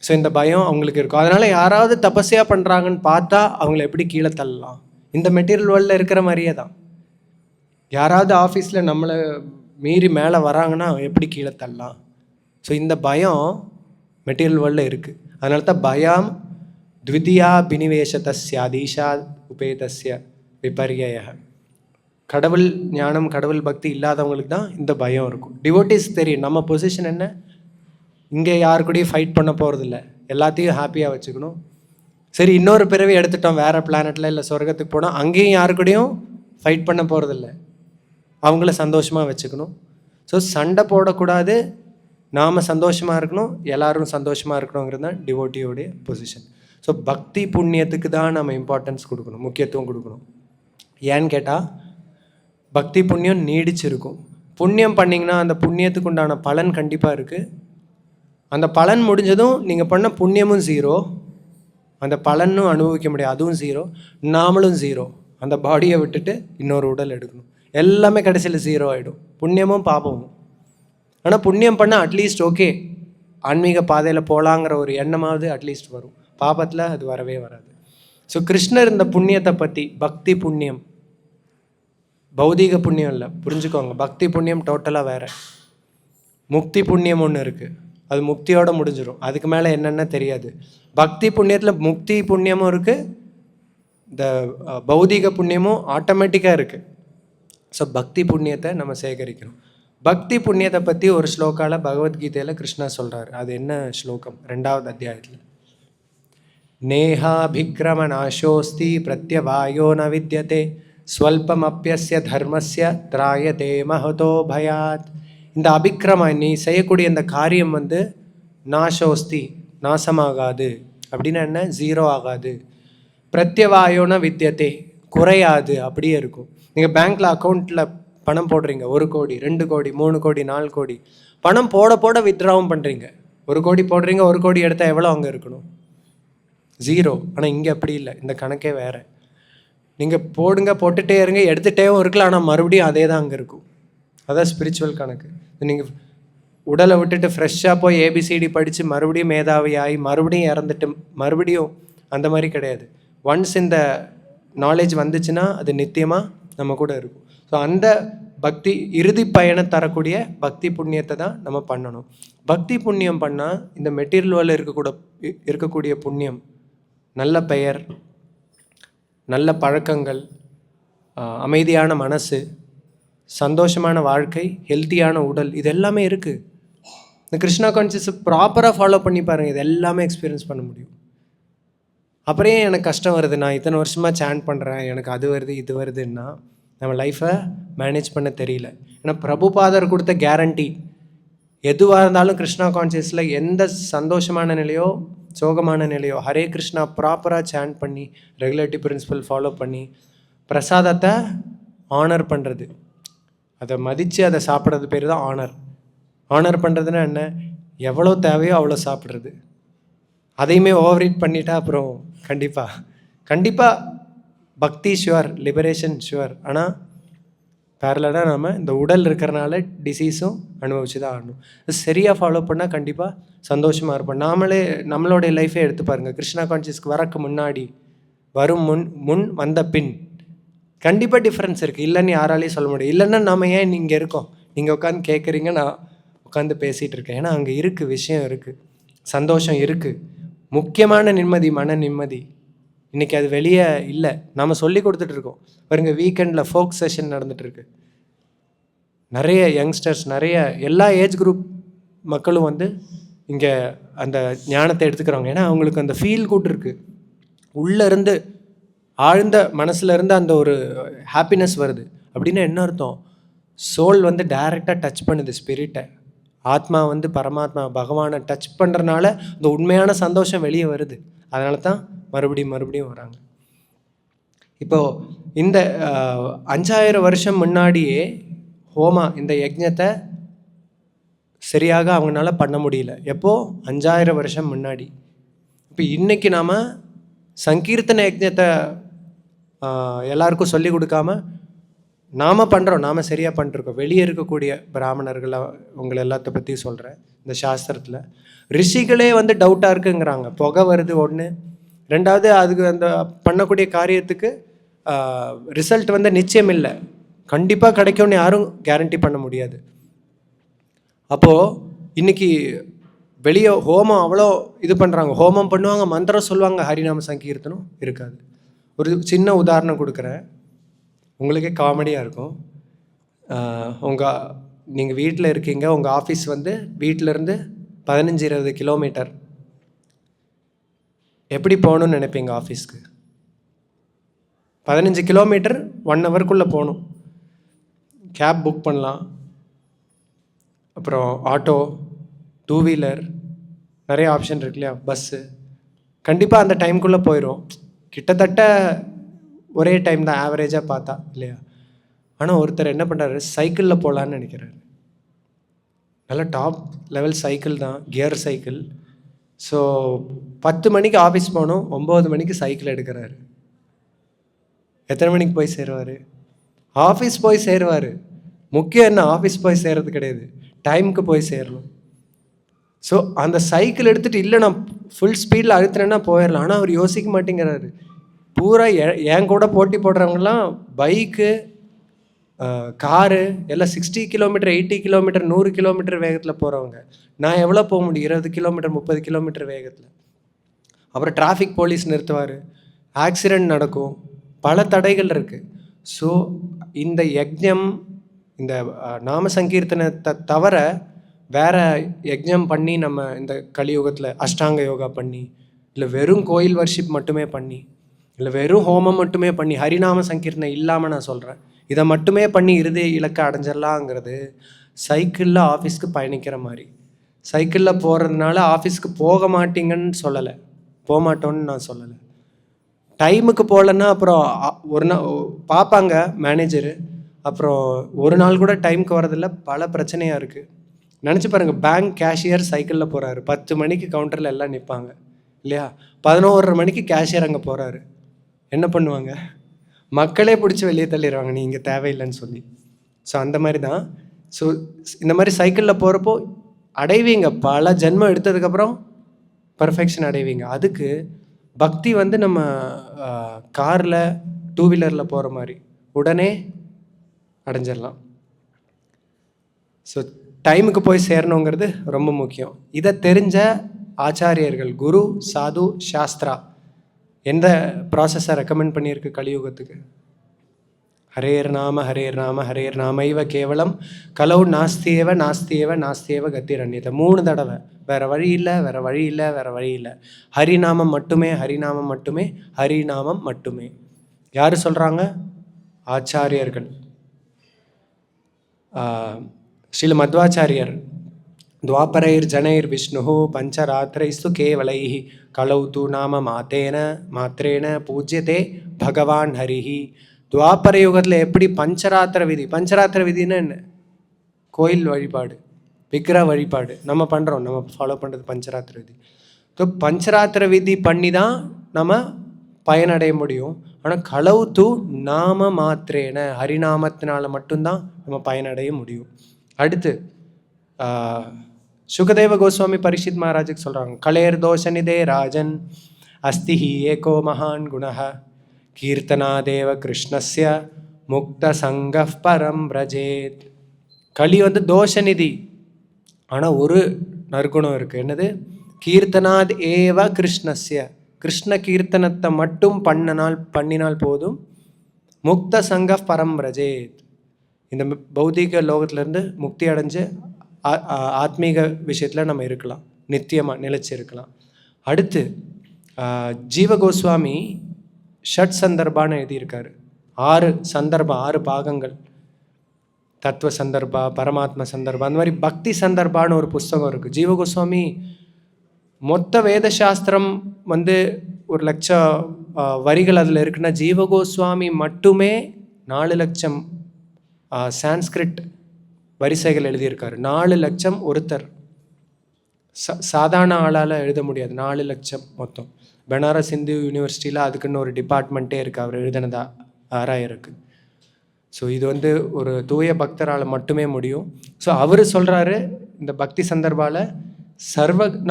ஸோ இந்த பயம் அவங்களுக்கு இருக்கும். அதனால் யாராவது தபஸ்யாக பண்ணுறாங்கன்னு பார்த்தா அவங்கள எப்படி கீழே தள்ளலாம், இந்த மெட்டீரியல் வேர்ல்டில் இருக்கிற மாதிரியே தான். யாராவது ஆஃபீஸில் நம்மளை மீறி மேலே வராங்கன்னா எப்படி கீழே தள்ளலாம். ஸோ இந்த பயம் மெட்டீரியல் வேர்ல்டில் இருக்குது. அதனால தான் பயம் த்விதியா பினிவேஷதஸ்யாதீஷா உபேதஸ்ய விபர்ய. கடவுள் ஞானம், கடவுள் பக்தி இல்லாதவங்களுக்கு தான் இந்த பயம் இருக்கும். டிவோட்டிஸ் தெரியும் நம்ம பொசிஷன் என்ன, இங்கே யாரு கூடயும் ஃபைட் பண்ண போகிறதில்ல, எல்லாத்தையும் ஹாப்பியாக வச்சுக்கணும். சரி, இன்னொரு பிறவி எடுத்துட்டோம் வேறு பிளானட்டில், இல்லை சொர்க்கத்துக்கு போனால் அங்கேயும் யாரு கூடயும் ஃபைட் பண்ண போகிறதில்ல, அவங்கள சந்தோஷமாக வச்சுக்கணும். ஸோ சண்டை போடக்கூடாது, நாம் சந்தோஷமாக இருக்கணும், எல்லோரும் சந்தோஷமாக இருக்கணுங்கிறது தான் டிவோட்டியோடைய பொசிஷன். ஸோ பக்தி புண்ணியத்துக்கு தான் நம்ம இம்பார்ட்டன்ஸ் கொடுக்கணும், முக்கியத்துவம் கொடுக்கணும். ஏன்னு கேட்டால் பக்தி புண்ணியம் நீடிச்சிருக்கும். புண்ணியம் பண்ணிங்கன்னா அந்த புண்ணியத்துக்கு உண்டான பலன் கண்டிப்பாக இருக்குது. அந்த பலன் முடிஞ்சதும் நீங்கள் பண்ண புண்ணியமும் 0, அந்த பலனும் அனுபவிக்க முடியாது, அதுவும் 0, நாமளும் 0. அந்த பாடியை விட்டுட்டு இன்னொரு உடல் எடுக்கணும், எல்லாமே கடைசியில் 0 ஆகிடும், புண்ணியமும் பாபமும். ஆனால் புண்ணியம் பண்ணால் அட்லீஸ்ட் ஓகே, ஆன்மீக பாதையில் போகலாங்கிற ஒரு எண்ணமாவது அட்லீஸ்ட் வரும். பாபத்தில் அது வரவே வராது. ஸோ கிருஷ்ணர் இந்த புண்ணியத்தை பற்றி, பக்தி புண்ணியம், பௌதீக புண்ணியம் இல்லை, புரிஞ்சுக்கோங்க. பக்தி புண்ணியம் டோட்டலாக வேறு. முக்தி புண்ணியம் ஒன்று இருக்குது, அது முக்தியோடு முடிஞ்சிடும், அதுக்கு மேலே என்னென்ன தெரியாது. பக்தி புண்ணியத்தில் முக்தி புண்ணியமும் இருக்குது, இந்த பௌதீக புண்ணியமும் ஆட்டோமேட்டிக்காக இருக்குது. ஸோ பக்தி புண்ணியத்தை நம்ம சேகரிக்கணும். பக்தி புண்ணியத்தை பற்றி ஒரு ஸ்லோக்கால பகவத்கீதையில் கிருஷ்ணா சொல்கிறார். அது என்ன ஸ்லோகம்? 2வது அத்தியாயத்தில், நேஹாபிக்ரமநாசோஸ்தி பிரத்யவாயோ ந வித்யதே ஸ்வல்பமப்யஸ்ய தர்மஸ்ய திராயதே மகதோ பயாத். இந்த அபிக்ரம, நீ செய்யக்கூடிய இந்த காரியம் வந்து நாசோஸ்தி, நாசமாகாது. அப்படின்னா என்ன? ஜீரோ ஆகாது. பிரத்யவாயோன வித்தியதே, குறையாது, அப்படியே இருக்கும். நீங்கள் பேங்க்கில் அக்கௌண்ட்டில் பணம் போடுறீங்க, 1 கோடி 2 கோடி 3 கோடி 4 கோடி பணம் போட போட வித்ட்ராவும் பண்ணுறீங்க. 1 கோடி போடுறீங்க, 1 கோடி எடுத்தால் எவ்வளோ அங்கே இருக்கணும்? 0. ஆனால் இங்கே அப்படி இல்லை, இந்த கணக்கே வேறு. நீங்கள் போடுங்க, போட்டுகிட்டே இருங்க, எடுத்துகிட்டேவும் இருக்கலாம், ஆனால் மறுபடியும் அதே தான் அங்கே இருக்கும். அதான் ஸ்பிரிச்சுவல் கணக்கு. நீங்கள் உடலை விட்டுட்டு ஃப்ரெஷ்ஷாக போய் ஏபிசிடி படித்து மறுபடியும் மேதாவி ஆகி மறுபடியும் இறந்துட்டு மறுபடியும் அந்த மாதிரி கிடையாது. ஒன்ஸ் இந்த நாலேஜ் வந்துச்சுன்னா அது நித்தியமாக நம்ம கூட இருக்கும். ஸோ அந்த பக்தி இறுதி பயணம் தரக்கூடிய பக்தி புண்ணியத்தை தான் நம்ம பண்ணணும். பக்தி புண்ணியம் பண்ணால் இந்த மெட்டீரியல் வேர்ல்டில் இருக்கக்கூடிய புண்ணியம், நல்ல பெயர், நல்ல பழக்கங்கள், அமைதியான மனசு, சந்தோஷமான வாழ்க்கை, ஹெல்த்தியான உடல், இது எல்லாமே இருக்குது. இந்த கிருஷ்ணா கான்சியஸை ப்ராப்பராக ஃபாலோ பண்ணி பாருங்கள், இது எல்லாமே எக்ஸ்பீரியன்ஸ் பண்ண முடியும். அப்புறம் எனக்கு கஷ்டம் வருது, நான் இத்தனை வருஷமாக சாண்ட் பண்ணுறேன், எனக்கு அது வருது இது வருதுன்னா நம்ம லைஃப்பை மேனேஜ் பண்ண தெரியல. ஏன்னா பிரபுபாதர் கொடுத்த கேரண்டி, எதுவாக இருந்தாலும் கிருஷ்ணா கான்சியஸில் எந்த சந்தோஷமான நிலையோ சோகமான நிலையோ ஹரே கிருஷ்ணா ப்ராப்பராக சாண்ட் பண்ணி ரெகுலேட்டிவ் பிரின்சிபல் ஃபாலோ பண்ணி பிரசாதத்தை ஆனர் பண்ணுறது, அதை மதித்து அதை சாப்பிட்றது பேர் தான் ஆனர். ஆனர் பண்ணுறதுன்னா என்ன? எவ்வளோ தேவையோ அவ்வளோ சாப்பிட்றது. அதையுமே ஓவர் ஈட் பண்ணிட்டா அப்புறம் கண்டிப்பாக பக்தி ஷுவர், லிபரேஷன் ஷுவர். ஆனால் பேரலாக நம்ம இந்த உடல் இருக்கிறனால டிசீஸும் அனுபவிச்சு தான் ஆகணும். சரியாக ஃபாலோ பண்ணால் கண்டிப்பாக சந்தோஷமாக இருப்போம். நம்மளுடைய லைஃபே எடுத்து பாருங்கள். கிருஷ்ணா கான்சியஸ்க்கு வரக்கு முன்னாடி, வரும் முன் வந்த பின் கண்டிப்பாக டிஃப்ரென்ஸ் இருக்குது. இல்லைன்னு யாராலையும் சொல்ல முடியும். இல்லைன்னா நம்ம ஏன் இங்கே இருக்கோம்? நீங்கள் உட்காந்து கேட்குறீங்க, நான் உட்காந்து பேசிகிட்டு இருக்கேன். ஏன்னா அங்கே இருக்குது, விஷயம் இருக்குது, சந்தோஷம் இருக்குது, முக்கியமான நிம்மதி, மன நிம்மதி. இன்றைக்கி அது வெளியே இல்லை, நம்ம சொல்லி கொடுத்துட்ருக்கோம். பாருங்க, வீக்கெண்டில் ஃபோக் செஷன் நடந்துகிட்ருக்கு. நிறைய யங்ஸ்டர்ஸ், நிறைய எல்லா ஏஜ் குரூப் மக்களும் வந்து இங்கே அந்த ஞானத்தை எடுத்துக்கிறாங்க. ஏன்னா அவங்களுக்கு அந்த ஃபீல் குட் இருக்குது, உள்ளேருந்து ஆழ்ந்த மனசுலேருந்து அந்த ஒரு ஹாப்பினஸ் வருது. அப்படின்னா என்ன அர்த்தம்? சோல் வந்து டைரெக்டாக டச் பண்ணுது ஸ்பிரிட்டை. ஆத்மா வந்து பரமாத்மா பகவானை டச் பண்ணுறனால இந்த உண்மையான சந்தோஷம் வெளியே வருது. அதனால தான் மறுபடியும் வராங்க. இப்போது இந்த 5000 வருஷம் முன்னாடியே ஹோமா, இந்த யஜ்ஞத்தை சரியாக அவங்களால பண்ண முடியல. எப்போது? 5000 வருஷம் முன்னாடி. இப்போ இன்றைக்கி நாம் சங்கீர்த்தன யஜ்ஞத்தை எல்லாருக்கும் சொல்லி கொடுக்காம நாம் பண்ணுறோம், நாம் சரியாக பண்ணிருக்கோம். வெளியே இருக்கக்கூடிய பிராமணர்களை உங்களை எல்லாத்த பற்றி சொல்கிறேன். இந்த சாஸ்திரத்தில் ரிஷிகளே வந்து டவுட்டாக இருக்குங்கிறாங்க. புகை வருது ஒன்று, 2வது அதுக்கு அந்த பண்ணக்கூடிய காரியத்துக்கு ரிசல்ட் வந்து நிச்சயம் இல்லை, கண்டிப்பாக கிடைக்கும்னு யாரும் கேரண்டி பண்ண முடியாது. அப்போது இன்றைக்கி வெளியே ஹோமம் அவ்வளோ இது பண்ணுறாங்க, ஹோமம் பண்ணுவாங்க, மந்திரம் சொல்லுவாங்க, ஹரிநாம சங்கீர்த்தனம் இருக்காது. ஒரு சின்ன உதாரணம் கொடுக்குறேன், உங்களுக்கே காமெடியாக இருக்கும். நீங்கள் வீட்டில் இருக்கீங்க, உங்கள் ஆஃபீஸ் வந்து வீட்டிலேருந்து 15-20 கிலோமீட்டர். எப்படி போகணுன்னு நினைப்பீங்க ஆஃபீஸ்க்கு? 15 கிலோமீட்டர் 1 ஹவருக்குள்ளே போகணும். கேப் புக் பண்ணலாம், அப்புறம் ஆட்டோ, 2 வீலர், நிறைய ஆப்ஷன் இருக்கு இல்லையா, பஸ்ஸு. கண்டிப்பாக அந்த டைம்குள்ளே போயிடும். கிட்டத்தட்ட ஒரே டைம் தான் ஆவரேஜாக பார்த்தா, இல்லையா? ஆனால் ஒருத்தர் என்ன பண்ணுறாரு, சைக்கிளில் போகலான்னு நினைக்கிறாரு. நல்ல டாப் லெவல் சைக்கிள் தான், கியர் சைக்கிள். ஸோ 10 மணிக்கு ஆஃபீஸ் போகணும், 9 மணிக்கு சைக்கிள் எடுக்கிறாரு. எத்தனை மணிக்கு போய் சேருவார்? ஆஃபீஸ் போய் சேருவார். முக்கியம் என்ன? ஆஃபீஸ் போய் சேர்றது கிடையாது, டைமுக்கு போய் சேரணும். ஸோ அந்த சைக்கிள் எடுத்துகிட்டு, இல்லை நான் ஃபுல் ஸ்பீடில் அழுத்துனேன்னா போயிடலாம். ஆனால் அவர் யோசிக்க மாட்டேங்கிறாரு. பூரா என் கூட போட்டி போடுறவங்கலாம் பைக்கு, காரு எல்லாம் 60 கிலோமீட்டர், 80 கிலோமீட்டர், 100 கிலோமீட்டர் வேகத்தில் போகிறவங்க. நான் எவ்வளோ போக முடியும்? 20 கிலோமீட்டர், 30 கிலோமீட்டர் வேகத்தில். அப்புறம் டிராஃபிக் போலீஸ் நிறுத்துவார், ஆக்சிடெண்ட் நடக்கும், பல தடைகள் இருக்குது. ஸோ இந்த யஜ்ஞம், இந்த நாம சங்கீர்த்தனத்தை தவிர வேற யஜ்ஞம் பண்ணி நம்ம இந்த கலியுகத்தில் அஷ்டாங்க யோகா பண்ணி, இல்லை வெறும் கோயில் வர்ஷிப் மட்டுமே பண்ணி, இல்லை வெறும் ஹோமம் மட்டுமே பண்ணி, ஹரிநாம சங்கீர்த்தனை இல்லாமல் நான் சொல்கிறேன், இதை மட்டுமே பண்ணி இறுதி இலக்கை அடைஞ்சிடலாங்கிறது சைக்கிளில் ஆஃபீஸ்க்கு பயணிக்கிற மாதிரி. சைக்கிளில் போகிறதுனால ஆஃபீஸ்க்கு போக மாட்டீங்கன்னு சொல்லலை, போக மாட்டோன்னு நான் சொல்லலை. டைமுக்கு போகலன்னா அப்புறம் ஒரு நாள் பார்ப்பாங்க மேனேஜரு, அப்புறம் ஒரு நாள் கூட டைமுக்கு வரதில்ல, பல பிரச்சனையாக இருக்குது. நினச்சி பாருங்கள், பேங்க் கேஷியர் சைக்கிளில் போகிறாரு, 10 மணிக்கு கவுண்டரில் எல்லாம் நிற்பாங்க இல்லையா, 11:30 மணிக்கு கேஷியர் அங்கே போகிறாரு, என்ன பண்ணுவாங்க? மக்களே பிடிச்சி வெளியே தள்ளிடுவாங்க, நீ இங்கே தேவையில்லைன்னு சொல்லி. ஸோ அந்த மாதிரி தான். ஸோ இந்த மாதிரி சைக்கிளில் போகிறப்போ அடைவீங்க, பல ஜென்மம் எடுத்ததுக்கப்புறம் பர்ஃபெக்ஷன் அடைவீங்க. அதுக்கு பக்தி வந்து நம்ம காரில் 2 வீலரில் போகிற மாதிரி உடனே அடைஞ்சிடலாம். ஸோ டைமுக்கு போய் சேரணுங்கிறது ரொம்ப முக்கியம். இதை தெரிஞ்ச ஆச்சாரியர்கள், குரு, சாது, சாஸ்திரா எந்த ப்ராசஸை ரெக்கமெண்ட் பண்ணியிருக்கு கலியுகத்துக்கு? ஹரேர் நாம ஹரேர் நாம ஹரேர் நாமைவ கேவலம் கலவு நாஸ்தியேவ நாஸ்தியேவ நாஸ்தியேவ கத்திரண்யத்தை 3 தடவை. வேறு வழி இல்லை, வேறு வழி இல்லை, வேறு வழி இல்லை. ஹரிநாமம் மட்டுமே, ஹரிநாமம் மட்டுமே, ஹரிநாமம் மட்டுமே. யார் சொல்கிறாங்க? ஆச்சாரியர்கள். ஸ்ரீல மத்வாச்சாரியர், துவாபரைர் ஜனைர் விஷ்ணு பஞ்சராத்திரைஸ்து கேவலைஹி கலௌ து நாம மாத்திரேன பூஜ்யதே பகவான் ஹரிஹி. துவாபர யுகத்தில் எப்படி பஞ்சராத்திர விதி, பஞ்சராத்திர விதின்னு என்ன? கோயில் வழிபாடு, விக்கிர வழிபாடு நம்ம பண்ணுறோம், நம்ம ஃபாலோ பண்ணுறது பஞ்சராத்திர விதி. ஸோ பஞ்சராத்திர விதி பண்ணி தான் நம்ம பயனடைய முடியும். ஆனால் கலௌ து நாம மாத்திரேன, ஹரிநாமத்தினால மட்டும்தான் நம்ம பயனடைய முடியும். அடுத்து சுகதேவ கோஸ்வாமி பரீட்சித் மகாராஜுக்கு சொல்கிறாங்க, கலேர் தோஷநிதே ராஜன் அஸ்திஹி ஏகோ மகான் குணஹ கீர்த்தனாதேவ கிருஷ்ணஸ்ய முக்த சங்கஃப் பரம் பிரஜேத். களி வந்து தோஷநிதி, ஆனால் ஒரு நற்குணம் இருக்குது. என்னது? கீர்த்தனாத் ஏவ கிருஷ்ணஸ்ய, கிருஷ்ண கீர்த்தனத்தை மட்டும் பண்ணினால் போதும். முக்த சங்கஃப் பரம் பிரஜேத், இந்த பௌதிக லோகத்திலேருந்து முக்தி அடைஞ்சு ஆத்மீக விஷயத்தில் நம்ம இருக்கலாம், நித்தியமாக நிலைச்சி இருக்கலாம். அடுத்து ஜீவ கோஸ்வாமி ஷட் சந்தர்பான்னு எழுதியிருக்காரு. 6 சந்தர்ப்பம், 6 பாகங்கள். தத்துவ சந்தர்ப்பா, பரமாத்ம சந்தர்ப்பா, அந்த மாதிரி பக்தி சந்தர்ப்பான்னு ஒரு புஸ்தகம் இருக்குது. ஜீவ கோஸ்வாமி மொத்த வேத சாஸ்திரம் வந்து 1,00,000 வரிகள் அதில் இருக்குன்னா, ஜீவ கோஸ்வாமி மட்டுமே 4 லட்சம் சான்ஸ்கிரிட் வரிசைகள் எழுதியிருக்காரு. 4 லட்சம் ஒருத்தர், சாதாரண ஆளால் எழுத முடியாது. 4 லட்சம் மொத்தம். பனாரஸ் இந்து யூனிவர்சிட்டியில் அதுக்குன்னு ஒரு டிபார்ட்மெண்ட்டே இருக்குது, அவர் எழுதினதா ஆராயிருக்கு. ஸோ இது வந்து ஒரு தூய பக்தரால் மட்டுமே முடியும். ஸோ அவர் சொல்கிறாரு இந்த பக்தி சந்தர்ப்பால்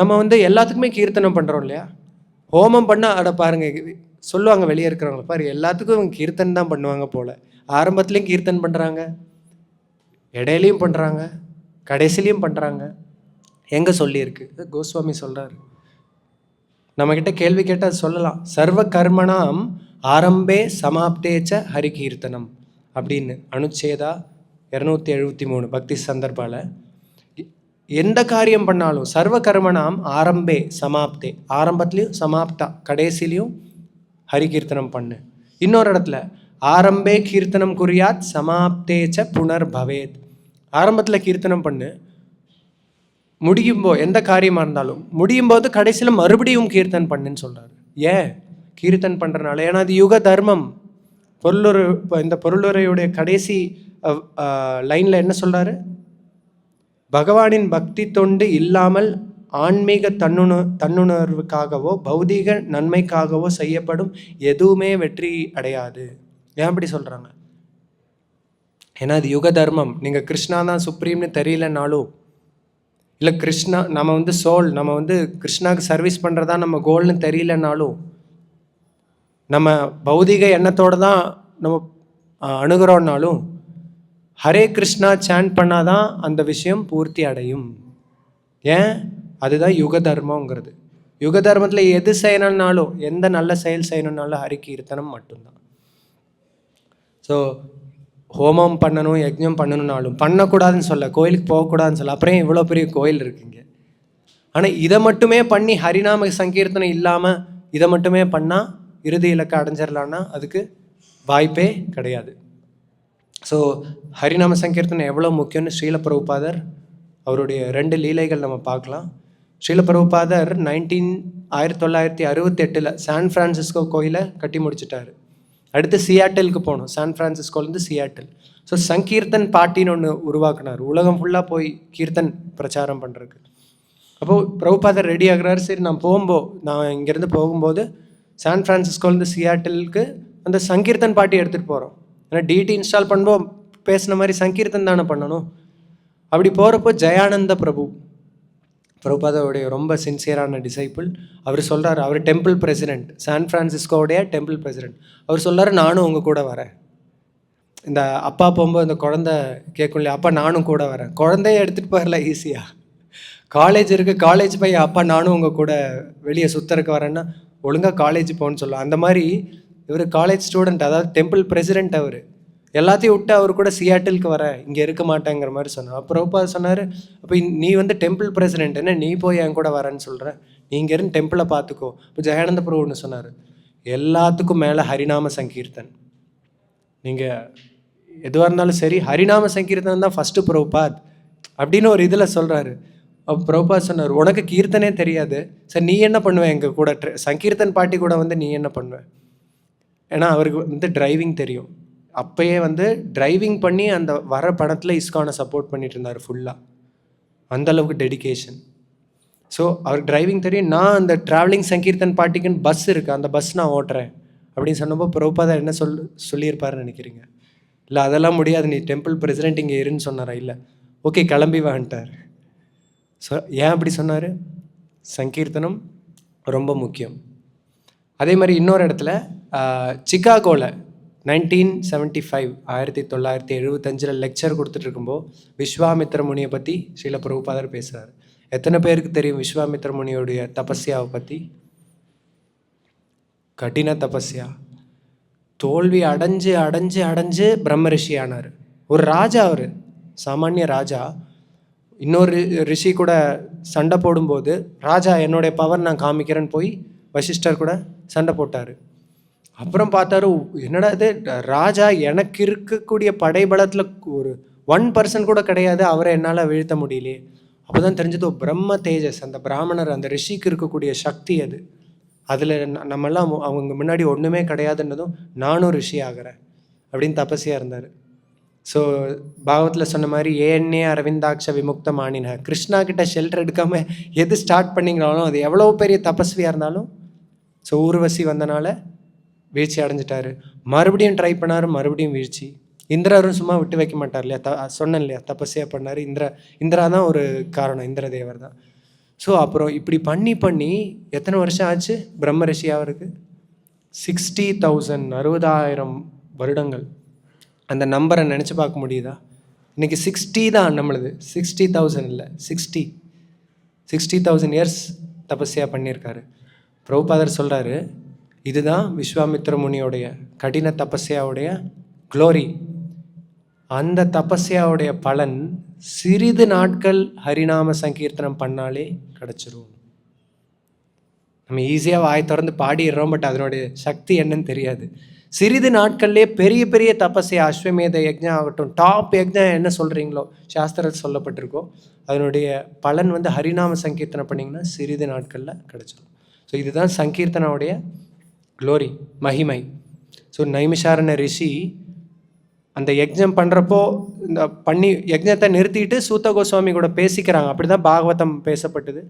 நம்ம வந்து எல்லாத்துக்குமே கீர்த்தனம் பண்ணுறோம் இல்லையா? ஹோமம் பண்ணால் அட பாருங்கள் சொல்லுவாங்க வெளியே இருக்கிறவங்கள, பாரு எல்லாத்துக்கும் இவங்க கீர்த்தன் தான் பண்ணுவாங்க போல். ஆரம்பத்துலேயும் கீர்த்தன் பண்ணுறாங்க, இடையிலையும் பண்ணுறாங்க, கடைசிலையும் பண்ணுறாங்க. எங்கே சொல்லியிருக்கு? கோஸ்வாமி சொல்கிறாரு. நம்மக்கிட்ட கேள்வி கேட்டால் சொல்லலாம், சர்வ கர்மணாம் ஆரம்பே சமாப்தேச்ச ஹரி கீர்த்தனம் அப்படின்னு அனுச்சேதா 273 பக்தி சந்தர்ப்பால். எந்த காரியம் பண்ணாலும் சர்வ கர்மணாம் ஆரம்பே சமாப்தே, ஆரம்பத்துலேயும் சமாப்தா கடைசிலையும் ஹரி கீர்த்தனம் பண்ணு. இன்னொரு இடத்துல ஆரம்பே கீர்த்தனம் குறியாத் சமாப்தேச்ச புனர் பவேத், ஆரம்பத்தில் கீர்த்தனம் பண்ணு, முடியும்போது எந்த காரியமாக இருந்தாலும் முடியும் போது கடைசியில் மறுபடியும் கீர்த்தன் பண்ணுன்னு சொல்கிறார். ஏன் கீர்த்தன் பண்ணுறனால? ஏன்னா அது யுக தர்மம். இந்த பொருளுரையுடைய கடைசி லைனில் என்ன சொல்கிறாரு? பகவானின் பக்தி தொண்டு இல்லாமல் ஆன்மீக தன்னுணர்வுக்காகவோ பௌதீக நன்மைக்காகவோ செய்யப்படும் எதுவுமே வெற்றி அடையாது. ஏன் அப்படி சொல்கிறாங்க? ஏன்னா அது யுக தர்மம். நீங்கள் கிருஷ்ணா தான் சுப்ரீம்னு தெரியலனாலும், இல்லை கிருஷ்ணா நம்ம வந்து சோல், நம்ம வந்து கிருஷ்ணாவுக்கு சர்வீஸ் பண்ணுறதா நம்ம கோல்னு தெரியலனாலும், நம்ம பௌதிக எண்ணத்தோடு தான் நம்ம அணுகிறோன்னாலும், ஹரே கிருஷ்ணா சாண்ட் பண்ணாதான் அந்த விஷயம் பூர்த்தி அடையும். ஏன்? அதுதான் யுக தர்மங்கிறது. யுக தர்மத்தில் எது செய்யணும்னாலும், எந்த நல்ல செயல் செய்யணுன்னாலும் ஹரி கீர்த்தனம் மட்டும்தான். ஸோ ஹோமம் பண்ணணும், யஜ்ஞம் பண்ணணும்னாலும் பண்ணக்கூடாதுன்னு சொல்ல, கோயிலுக்கு போகக்கூடாதுன்னு சொல்ல, அப்புறம் இவ்வளோ பெரிய கோயில் இருக்குங்க. ஆனால் இதை மட்டுமே பண்ணி ஹரிநாம சங்கீர்த்தனம் இல்லாமல் இதை மட்டுமே பண்ணால் இறுதி இலக்கை அடைஞ்சிடலான்னா அதுக்கு வாய்ப்பே கிடையாது. ஸோ ஹரிநாம சங்கீர்த்தனம் எவ்வளோ முக்கியம்னு ஸ்ரீல பிரபுபாதர் அவருடைய 2 லீலைகள் நம்ம பார்க்கலாம். ஸ்ரீல பிரபுபாதர் 1968 சான் ஃப்ரான்சிஸ்கோ கோயிலை கட்டி முடிச்சிட்டாரு. அடுத்து சியாட்டிலுக்கு போகணும், சான் ஃப்ரான்சிஸ்கோலேருந்து சியாட்டில். ஸோ சங்கீர்த்தன் பார்ட்டின்னு ஒன்று உருவாக்குனார், உலகம் ஃபுல்லாக போய் கீர்த்தன் பிரச்சாரம் பண்ணுறதுக்கு. அப்போது பிரபுபாதர் ரெடி ஆகுறாரு. சரி, நான் இங்கேருந்து போகும்போது சான் ஃப்ரான்சிஸ்கோலேருந்து சியாட்டிலுக்கு அந்த சங்கீர்த்தன் பாட்டி எடுத்துகிட்டு போகிறோம். ஏன்னா டிடி இன்ஸ்டால் பண்ணும்போது பேசின மாதிரி சங்கீர்த்தன் தானே பண்ணணும். அப்படி போகிறப்போ ஜெயானந்த பிரபுபாதருடைய ரொம்ப சின்சியரான டிசைபிள். அவர் சொல்கிறார், அவர் டெம்பிள் பிரசிடெண்ட், சான் ஃப்ரான்சிஸ்கோவுடைய டெம்பிள் பிரசிடெண்ட். அவர் சொல்கிறார், நானும் உங்கள் கூட வரேன். இந்த அப்பா போகும்போது இந்த குழந்தை கேட்கும் இல்லையா, அப்பா நானும் கூட வரேன். குழந்தைய எடுத்துகிட்டு போயிடல ஈஸியாக. காலேஜ் இருக்குது, காலேஜ் போய் அப்பா நானும் உங்கள் கூட வெளியே சுற்றுறதுக்கு வரேன்னா ஒழுங்காக காலேஜ் போகணுன்னு சொல்லலாம். அந்த மாதிரி இவர் காலேஜ் ஸ்டூடெண்ட், அதாவது டெம்பிள் பிரசிடெண்ட். அவர் எல்லாத்தையும் விட்டு அவர் கூட சியாட்டிலுக்கு வர, இங்கே இருக்க மாட்டேங்கிற மாதிரி சொன்னார். அப்புறம் சொன்னார், அப்போ நீ டெம்பிள் பிரசிடெண்ட் என்ன, நீ போய் என் கூட வரேன்னு சொல்கிற, நீ இங்கே இருந்து டெம்பிளை பார்த்துக்கோ. இப்போ ஜெயானந்த பிரபு ஒன்று சொன்னார், எல்லாத்துக்கும் மேலே ஹரிநாம சங்கீர்த்தன். நீங்கள் எதுவாக இருந்தாலும் சரி, ஹரிநாம சங்கீர்த்தன் தான் ஃபஸ்ட்டு பிரபுபாத் அப்படின்னு ஒரு இதில் சொல்கிறாரு. அப்போ பிரபுபாத் சொன்னார், உனக்கு கீர்த்தனே தெரியாது, சரி நீ என்ன பண்ணுவேன் எங்கள் கூட சங்கீர்த்தன் பாட்டி கூட நீ என்ன பண்ணுவேன்? ஏன்னா அவருக்கு டிரைவிங் தெரியும். அப்போயே டிரைவிங் பண்ணி அந்த வர பணத்தில் இஸ்கானை சப்போர்ட் பண்ணிட்டு இருந்தார் ஃபுல்லாக. அந்தளவுக்கு டெடிக்கேஷன். ஸோ அவருக்கு டிரைவிங் தெரியும். நான் அந்த ட்ராவலிங் சங்கீர்த்தன் பாட்டிக்குன்னு பஸ் இருக்குது, அந்த பஸ் நான் ஓட்டுறேன் அப்படின்னு சொன்னப்போ பிரபுபாதர் என்ன சொல்லியிருப்பாருன்னு நினைக்கிறீங்க? இல்லை அதெல்லாம் முடியாது, நீ டெம்பிள் பிரசிடெண்ட் இங்கே இருன்னு சொன்னாரா? இல்லை, ஓகே கிளம்பி வான்ட்டார். ஸோ ஏன் அப்படி சொன்னார்? சங்கீர்த்தனம் ரொம்ப முக்கியம். அதே மாதிரி இன்னொரு இடத்துல சிகாகோவில் 1975 1975 லெக்சர் கொடுத்துட்டு இருக்கும்போது விஸ்வாமித்திர முனியை பற்றி ஸ்ரீல பிரபுபாதர் பேசுகிறார். எத்தனை பேருக்கு தெரியும் விஸ்வாமித்திர முனியோடைய தபஸ்யாவை பற்றி? கடின தபஸ்யா, தோல்வி அடைஞ்சு அடைஞ்சு அடைஞ்சு பிரம்ம ரிஷி ஆனார். ஒரு ராஜா, அவர் சாமானிய ராஜா. இன்னொரு ரிஷி கூட சண்டை போடும்போது, ராஜா என்னுடைய பவர் நான் காமிக்கிறேன்னு போய் வசிஷ்டர் கூட சண்டை போட்டார். அப்புறம் பார்த்தாரு, என்னடா இது, ராஜா எனக்கு இருக்கக்கூடிய படைபலத்தில் ஒரு 1% கூட கிடையாது, அவரை என்னால் வீழ்த்த முடியலையே. அப்போ தான் தெரிஞ்சது, பிரம்ம தேஜஸ், அந்த பிராமணர் அந்த ரிஷிக்கு இருக்கக்கூடிய சக்தி அது. அதில் நம்மெல்லாம் அவங்க முன்னாடி ஒன்றுமே கிடையாதுன்னதும் நானும் ரிஷி ஆகிறேன் அப்படின்னு தபஸ்யாக இருந்தார். ஸோ பாகவத்தில் சொன்ன மாதிரி ஏன்னே அரவிந்தாட்ச விமுக்த மானின, கிருஷ்ணா கிட்ட ஷெல்டர் எடுக்காமல் எது ஸ்டார்ட் பண்ணிங்கனாலும் அது எவ்வளோ பெரிய தபஸ்வியாக இருந்தாலும், ஸோ ஊர்வசி வந்தனால வீழ்ச்சி அடைஞ்சிட்டாரு. மறுபடியும் ட்ரை பண்ணார், மறுபடியும் வீழ்ச்சி. இந்திரரும் சும்மா விட்டு வைக்க மாட்டார் இல்லையா, சொன்னேன் இல்லையா, தபஸ்யா பண்ணார். இந்திரா தான் ஒரு காரணம், இந்திர தேவர் தான். ஸோ அப்புறம் இப்படி பண்ணி எத்தனை வருஷம் ஆச்சு பிரம்ம ரிஷியாவருக்கு? 60,000 60,000 வருடங்கள். அந்த நம்பரை நினச்சி பார்க்க முடியுதா? இன்றைக்கி 60 தான் நம்மளுது, 60,000 இல்லை, 60,000 இயர்ஸ் தபஸ்யா பண்ணியிருக்காரு. பிரபுபாதர் சொல்கிறாரு, இதுதான் விஸ்வாமித்திர முனியோடைய கடின தபஸ்யாவுடைய க்ளோரி. அந்த தபஸ்யாவுடைய பலன் சிறிது நாட்கள் ஹரிநாம சங்கீர்த்தனம் பண்ணாலே கிடச்சிரும். நம்ம ஈஸியாக வாய் திறந்து பாடிடுறோம், பட் அதனுடைய சக்தி என்னன்னு தெரியாது. சிறிது நாட்கள்லேயே பெரிய பெரிய தபஸ்யா, அஸ்வமேத யஜ்ஞம் ஆகட்டும், டாப் யஜ்ஞம் என்ன சொல்கிறீங்களோ சாஸ்திரத்தில் சொல்லப்பட்டிருக்கோ, அதனுடைய பலன் ஹரிநாம சங்கீர்த்தனம் பண்ணிங்கன்னா சிறிது நாட்களில் கிடச்சிடும். ஸோ இதுதான் சங்கீர்த்தனாவுடைய க்ளோரி, மகிமை. ஸோ நைமிஷாரண்ய ரிஷி அந்த யஜ்ஞம் பண்ணுறப்போ இந்த யஜ்ஞத்தை நிறுத்திட்டு சூத்த கோஸ்வாமி கூட பேசிக்கிறாங்க. அப்படி தான் பாகவதம் பேசப்பட்டது.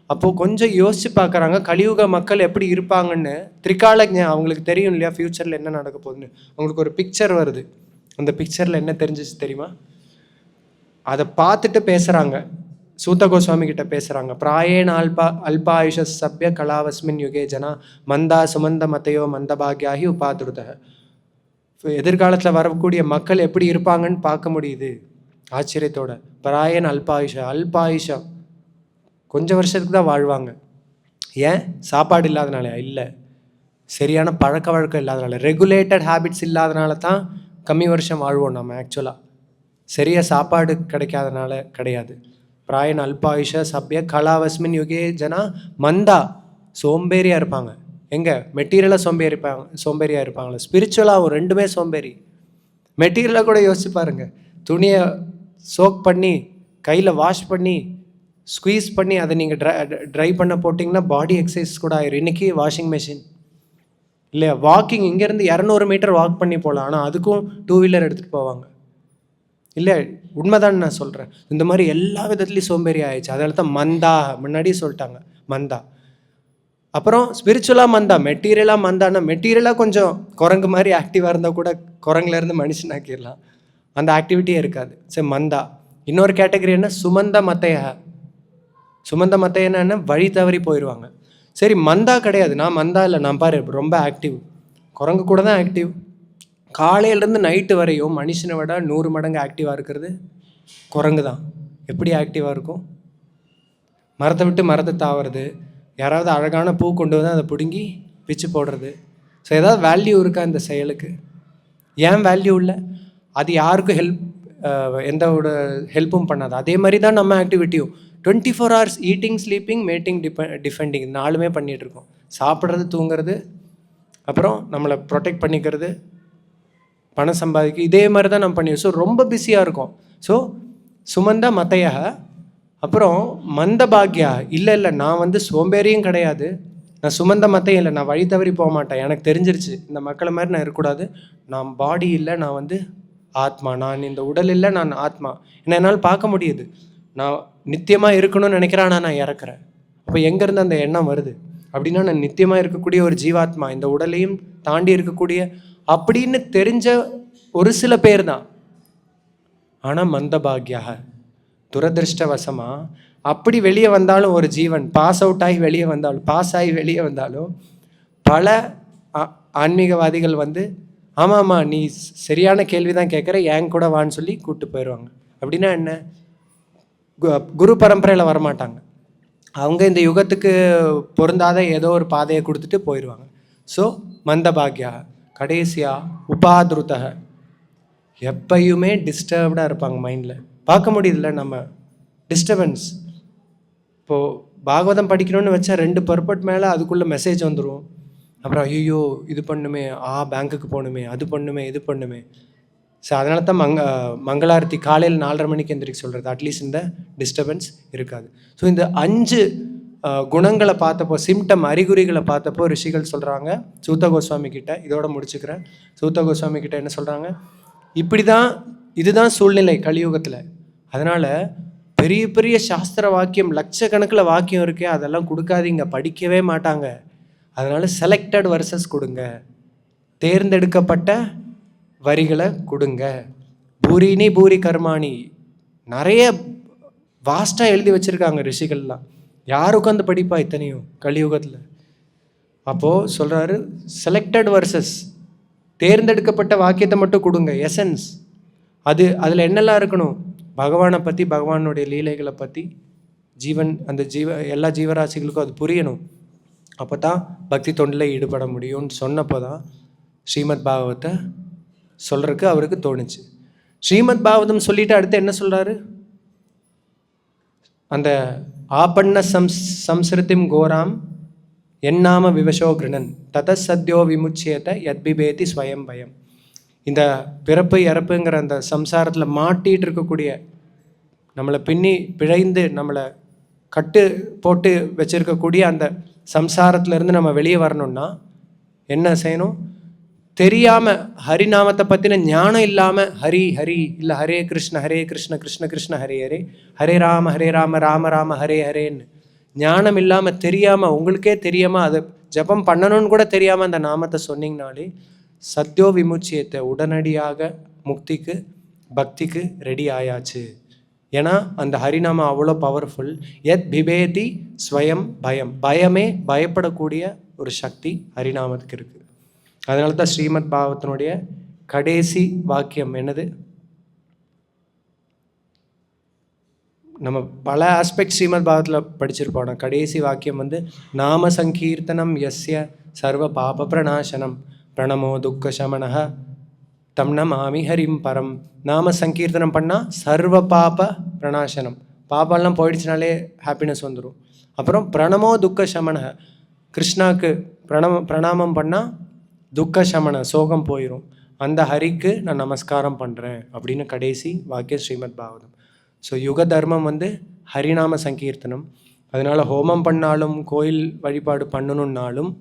அப்போது கொஞ்சம் யோசித்து பார்க்குறாங்க, கலியுக மக்கள் எப்படி இருப்பாங்கன்னு. திரிகாலஜ்ஞம் அவங்களுக்கு தெரியும் இல்லையா, ஃப்யூச்சரில் என்ன நடக்க போகுதுன்னு. அவங்களுக்கு ஒரு பிக்சர் வருது. அந்த பிக்சரில் என்ன தெரிஞ்சிச்சு தெரியுமா? அதை பார்த்துட்டு பேசுகிறாங்க, சூத்த கோஸ்வாமி கிட்ட பேசுகிறாங்க. பிராயேண அல்பாயுஷ சப்ய கலாவஸ்மின் யுகே ஜனா மந்தா சுமந்த மத்தையோ மந்தபாகியாகி உபாதுருத. எதிர்காலத்தில் வரக்கூடிய மக்கள் எப்படி இருப்பாங்கன்னு பார்க்க முடியுது ஆச்சரியத்தோட. பிராயேண அல்பாயுஷம் கொஞ்சம் வருஷத்துக்கு தான் வாழ்வாங்க. ஏன்? சாப்பாடு இல்லாதனால இல்லை, சரியான பழக்க வழக்கம் இல்லாதனால, ரெகுலேட்டட் ஹேபிட்ஸ் இல்லாதனால தான் கம்மி வருஷம் வாழ்வோம் நம்ம ஆக்சுவலாக. சரியாக சாப்பாடு கிடைக்காதனால கிடையாது. பிராயன் அல்பாயுஷ சப்ய கலாவஸ்மின் யுகே ஜனா மந்தா, சோம்பேறியாக இருப்பாங்க. எங்கே மெட்டீரியலாக சோம்பேறியாக இருப்பாங்களே, ஸ்பிரிச்சுவலாகவும் ரெண்டுமே சோம்பேறி. மெட்டீரியலாக கூட யோசிச்சு பாருங்கள், துணியை சோக் பண்ணி கையில் வாஷ் பண்ணி ஸ்குவீஸ் பண்ணி அதை நீங்கள் ட்ரை பண்ண போட்டிங்கன்னா பாடி எக்ஸசைஸ் கூட ஆயிரும். இன்றைக்கி வாஷிங் மிஷின் இல்லையா? வாக்கிங் இங்கேருந்து 200 மீட்டர் வாக் பண்ணி போகலாம், ஆனால் அதுக்கும் 2 வீலர் எடுத்துகிட்டு போவாங்க இல்லை? உண்மைதான் நான் சொல்கிறேன். இந்த மாதிரி எல்லா விதத்துலேயும் சோம்பேறி ஆயிடுச்சு. அதனால தான் மந்தா, முன்னாடியே சொல்லிட்டாங்க மந்தா. அப்புறம் ஸ்பிரிச்சுவலாக மந்தா, மெட்டீரியலாக மந்தானா, மெட்டீரியலாக கொஞ்சம் குரங்கு மாதிரி ஆக்டிவாக இருந்தால் கூட குரங்குலேருந்து மனுஷனாக்கிடலாம், அந்த ஆக்டிவிட்டியே இருக்காது. சரி மந்தா. இன்னொரு கேட்டகரி என்ன? சுமந்த மத்தைய. சுமந்த மத்தையன்னா என்ன? வழி தவறி போயிடுவாங்க. சரி மந்தா கிடையாது, நான் மந்தா இல்லை, நான் பாரு ரொம்ப ஆக்டிவ். குரங்கு கூட தான் ஆக்டிவ். காலையிலேருந்து நைட்டு வரையும் மனுஷனை விட 100 மடங்கு ஆக்டிவாக இருக்கிறது குரங்கு தான். எப்படி ஆக்டிவாக இருக்கும்? மரத்தை விட்டு மரத்தை தாவறது, யாராவது அழகான பூ கொண்டு வந்து அதை பிடுங்கி பிச்சு போடுறது. ஸோ ஏதாவது வேல்யூ இருக்கா இந்த செயலுக்கு? ஏன் வேல்யூ இல்லை? அது யாருக்கும் எந்த ஒரு ஹெல்ப்பும் பண்ணாது. அதே மாதிரி தான் நம்ம ஆக்டிவிட்டியும் 24 hours eating, sleeping, mating, defending, 4மே பண்ணிகிட்ருக்கோம். சாப்பிட்றது, தூங்குறது, அப்புறம் நம்மளை ப்ரொடெக்ட் பண்ணிக்கிறது, பணம் சம்பாதிக்க, இதே மாதிரி தான் நம்ம பண்ணி. ஸோ ரொம்ப பிஸியாக இருக்கும். ஸோ சுமந்த மத்தையா. அப்புறம் மந்த பாக்யா, இல்லை நான் சோம்பேறியும் கிடையாது, நான் சுமந்த மத்தையும் இல்லை, நான் வழி தவறி போக மாட்டேன். எனக்கு தெரிஞ்சிருச்சு இந்த மக்களை மாதிரி நான் இருக்கக்கூடாது. நான் பாடி இல்லை, நான் ஆத்மா. நான் இந்த உடல் இல்லை, நான் ஆத்மா. என்னால் பார்க்க முடியுது. நான் நித்தியமாக இருக்கணும்னு நினைக்கிறேன், ஆனால் நான் இறக்குறேன். அப்போ எங்கேருந்து அந்த எண்ணம் வருது? அப்படின்னா நான் நித்தியமாக இருக்கக்கூடிய ஒரு ஜீவாத்மா, இந்த உடலையும் தாண்டி இருக்கக்கூடிய அப்படின்னு தெரிஞ்ச ஒரு சில பேர் தான். ஆனால் மந்தபாகியாக, துரதிருஷ்டவசமாக, அப்படி வெளியே வந்தாலும் ஒரு ஜீவன் பாஸ் அவுட் ஆகி வெளியே வந்தாலும், பாஸ் ஆகி வெளியே வந்தாலும் பல ஆன்மீகவாதிகள் ஆமாம்மா நீ சரியான கேள்வி தான் கேட்குற, ஏன் கூட வான்னு சொல்லி கூப்பிட்டு போயிடுவாங்க. அப்படின்னா என்ன? குரு பரம்பரையில் வரமாட்டாங்க அவங்க, இந்த யுகத்துக்கு பொருந்தாத ஏதோ ஒரு பாதையை கொடுத்துட்டு போயிடுவாங்க. ஸோ மந்தபாகியா. கடைசியாக உபாதிருத்தக, எப்பயுமே டிஸ்டர்ப்டாக இருப்பாங்க மைண்டில். பார்க்க முடியுதுல்ல நம்ம டிஸ்டர்பன்ஸ். இப்போது பாகவதம் படிக்கணும்னு வச்சா 2 பர்பட் மேலே அதுக்குள்ளே மெசேஜ் வந்துடும். அப்புறம் ஐயோ இது பண்ணுமே, பேங்க்குக்கு போகணுமே, அது பண்ணுமே, இது பண்ணுமே. ஸோ அதனால தான் மங்களாரத்தி காலையில் 4:30 மணிக்கு எந்திரிக்க சொல்கிறது. அட்லீஸ்ட் இந்த டிஸ்டர்பன்ஸ் இருக்காது. ஸோ இந்த 5 குணங்களை பார்த்தப்போ, சிம்டம், அறிகுறிகளை பார்த்தப்போ ரிஷிகள் சொல்கிறாங்க சூத்த கோஸ்வாமி கிட்ட. இதோட முடிச்சுக்கிறேன். சூத்த கோஸ்வாமி கிட்ட என்ன சொல்கிறாங்க? இப்படி தான், இதுதான் சூழ்நிலை கலியுகத்தில். அதனால் பெரிய பெரிய சாஸ்திர வாக்கியம், லட்சக்கணக்கில் வாக்கியம் இருக்கே, அதெல்லாம் கொடுக்காதீங்க, படிக்கவே மாட்டாங்க. அதனால் செலக்டட் வர்சஸ் கொடுங்க, தேர்ந்தெடுக்கப்பட்ட வரிகளை கொடுங்க. பூரினி பூரி கர்மாணி, நிறைய வாஸ்டாக எழுதி வச்சுருக்காங்க ரிஷிகள்லாம். யார் உட்காந்து படிப்பா இத்தனையும் கலியுகத்தில்? அப்போது சொல்கிறாரு செலக்டட் வர்சஸ், தேர்ந்தெடுக்கப்பட்ட வாக்கியத்தை மட்டும் கொடுங்க, எசன்ஸ். அதில் என்னெல்லாம் இருக்கணும்? பகவானை பற்றி, பகவானுடைய லீலைகளை பற்றி, அந்த எல்லா ஜீவராசிகளுக்கும் அது புரியணும். அப்போ தான் பக்தி தொண்டில் ஈடுபட முடியும்னு சொன்னப்போ தான் ஸ்ரீமத் பாகவத்தை சொல்கிறதுக்கு அவருக்கு தோணுச்சு. ஸ்ரீமத் பாகவதம் சொல்லிவிட்டு அடுத்து என்ன சொல்கிறாரு? அந்த ஆபண்ண சம்ஸ்ருதிம் கோராம் என்னாம விவசோ கிருணன் தத சத்யோ விமுச்சியத யத்பிபேதி ஸ்வயம் பயம். இந்த பிறப்பு இறப்புங்கிற அந்த சம்சாரத்தில் மாட்டிகிட்டு இருக்கக்கூடிய, நம்மளை பிழைந்து நம்மளை கட்டு போட்டு வச்சுருக்கக்கூடிய அந்த சம்சாரத்துலேருந்து நம்ம வெளியே வரணும்னா என்ன செய்யணும்? தெரியாமல், ஹரிநாமத்தை பற்றின ஞானம் இல்லாமல், ஹரி ஹரி இல்லை ஹரே கிருஷ்ண கிருஷ்ண கிருஷ்ண ஹரே ஹரே, ஹரே ராம ராம ராம ஹரே ஹரேன்னு ஞானம் இல்லாமல், தெரியாமல், உங்களுக்கே தெரியாமல், அதை ஜபம் பண்ணணும்னு கூட தெரியாமல் அந்த நாமத்தை சொன்னீங்கனாலே சத்யோ விமுச்சியத்தை, உடனடியாக முக்திக்கு, பக்திக்கு ரெடி ஆயாச்சு. ஏன்னா அந்த ஹரிநாமம் அவ்வளோ பவர்ஃபுல். யத் பிபேதி ஸ்வயம் பயம், பயமே பயப்படக்கூடிய ஒரு சக்தி ஹரிநாமத்துக்கு இருக்குது. அதனால தான் ஸ்ரீமத் பாகவத்தினுடைய கடைசி வாக்கியம் என்னது? நம்ம பல ஆஸ்பெக்ட் ஸ்ரீமத் பாகவத்தில் படிச்சிருப்போம். கடைசி வாக்கியம் நாம சங்கீர்த்தனம் யஸ்ய சர்வ பாப பிரணாசனம் பிரணமோ துக்க சமனஹ தம் நமாமி ஹரிம் பரம். நாம சங்கீர்த்தனம் பண்ணால் சர்வ பாப பிரணாசனம், பாப்பாலாம் போயிடுச்சுனாலே ஹாப்பினஸ் வந்துடும். அப்புறம் பிரணமோ துக்க சமன, கிருஷ்ணாவுக்கு பிரணாமம் பண்ணால் துக்க சமன, சோகம் போயிடும். அந்த ஹரிக்கு நான் நமஸ்காரம் பண்ணுறேன் அப்படின்னு கடைசி வாக்கிய ஸ்ரீமத் பாகவதம். ஸோ யுக தர்மம் ஹரிநாம சங்கீர்த்தனம். அதனால் ஹோமம் பண்ணாலும் கோயில் வழிபாடு பண்ணணுன்னாலும்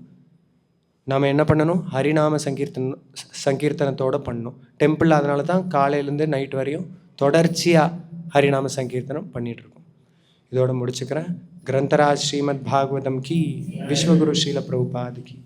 நாம் என்ன பண்ணணும்? ஹரிநாம சங்கீர்த்தனத்தோடு பண்ணணும். டெம்பிள் அதனால தான் காலையிலேருந்து நைட் வரையும் தொடர்ச்சியாக ஹரிநாம சங்கீர்த்தனம் பண்ணிகிட்ருக்கோம். இதோட முடிச்சுக்கிறேன். கிரந்தராஜ் ஸ்ரீமத் பாகவதம் கி, விஸ்வகுரு ஸ்ரீல பிரபுபாத் கி.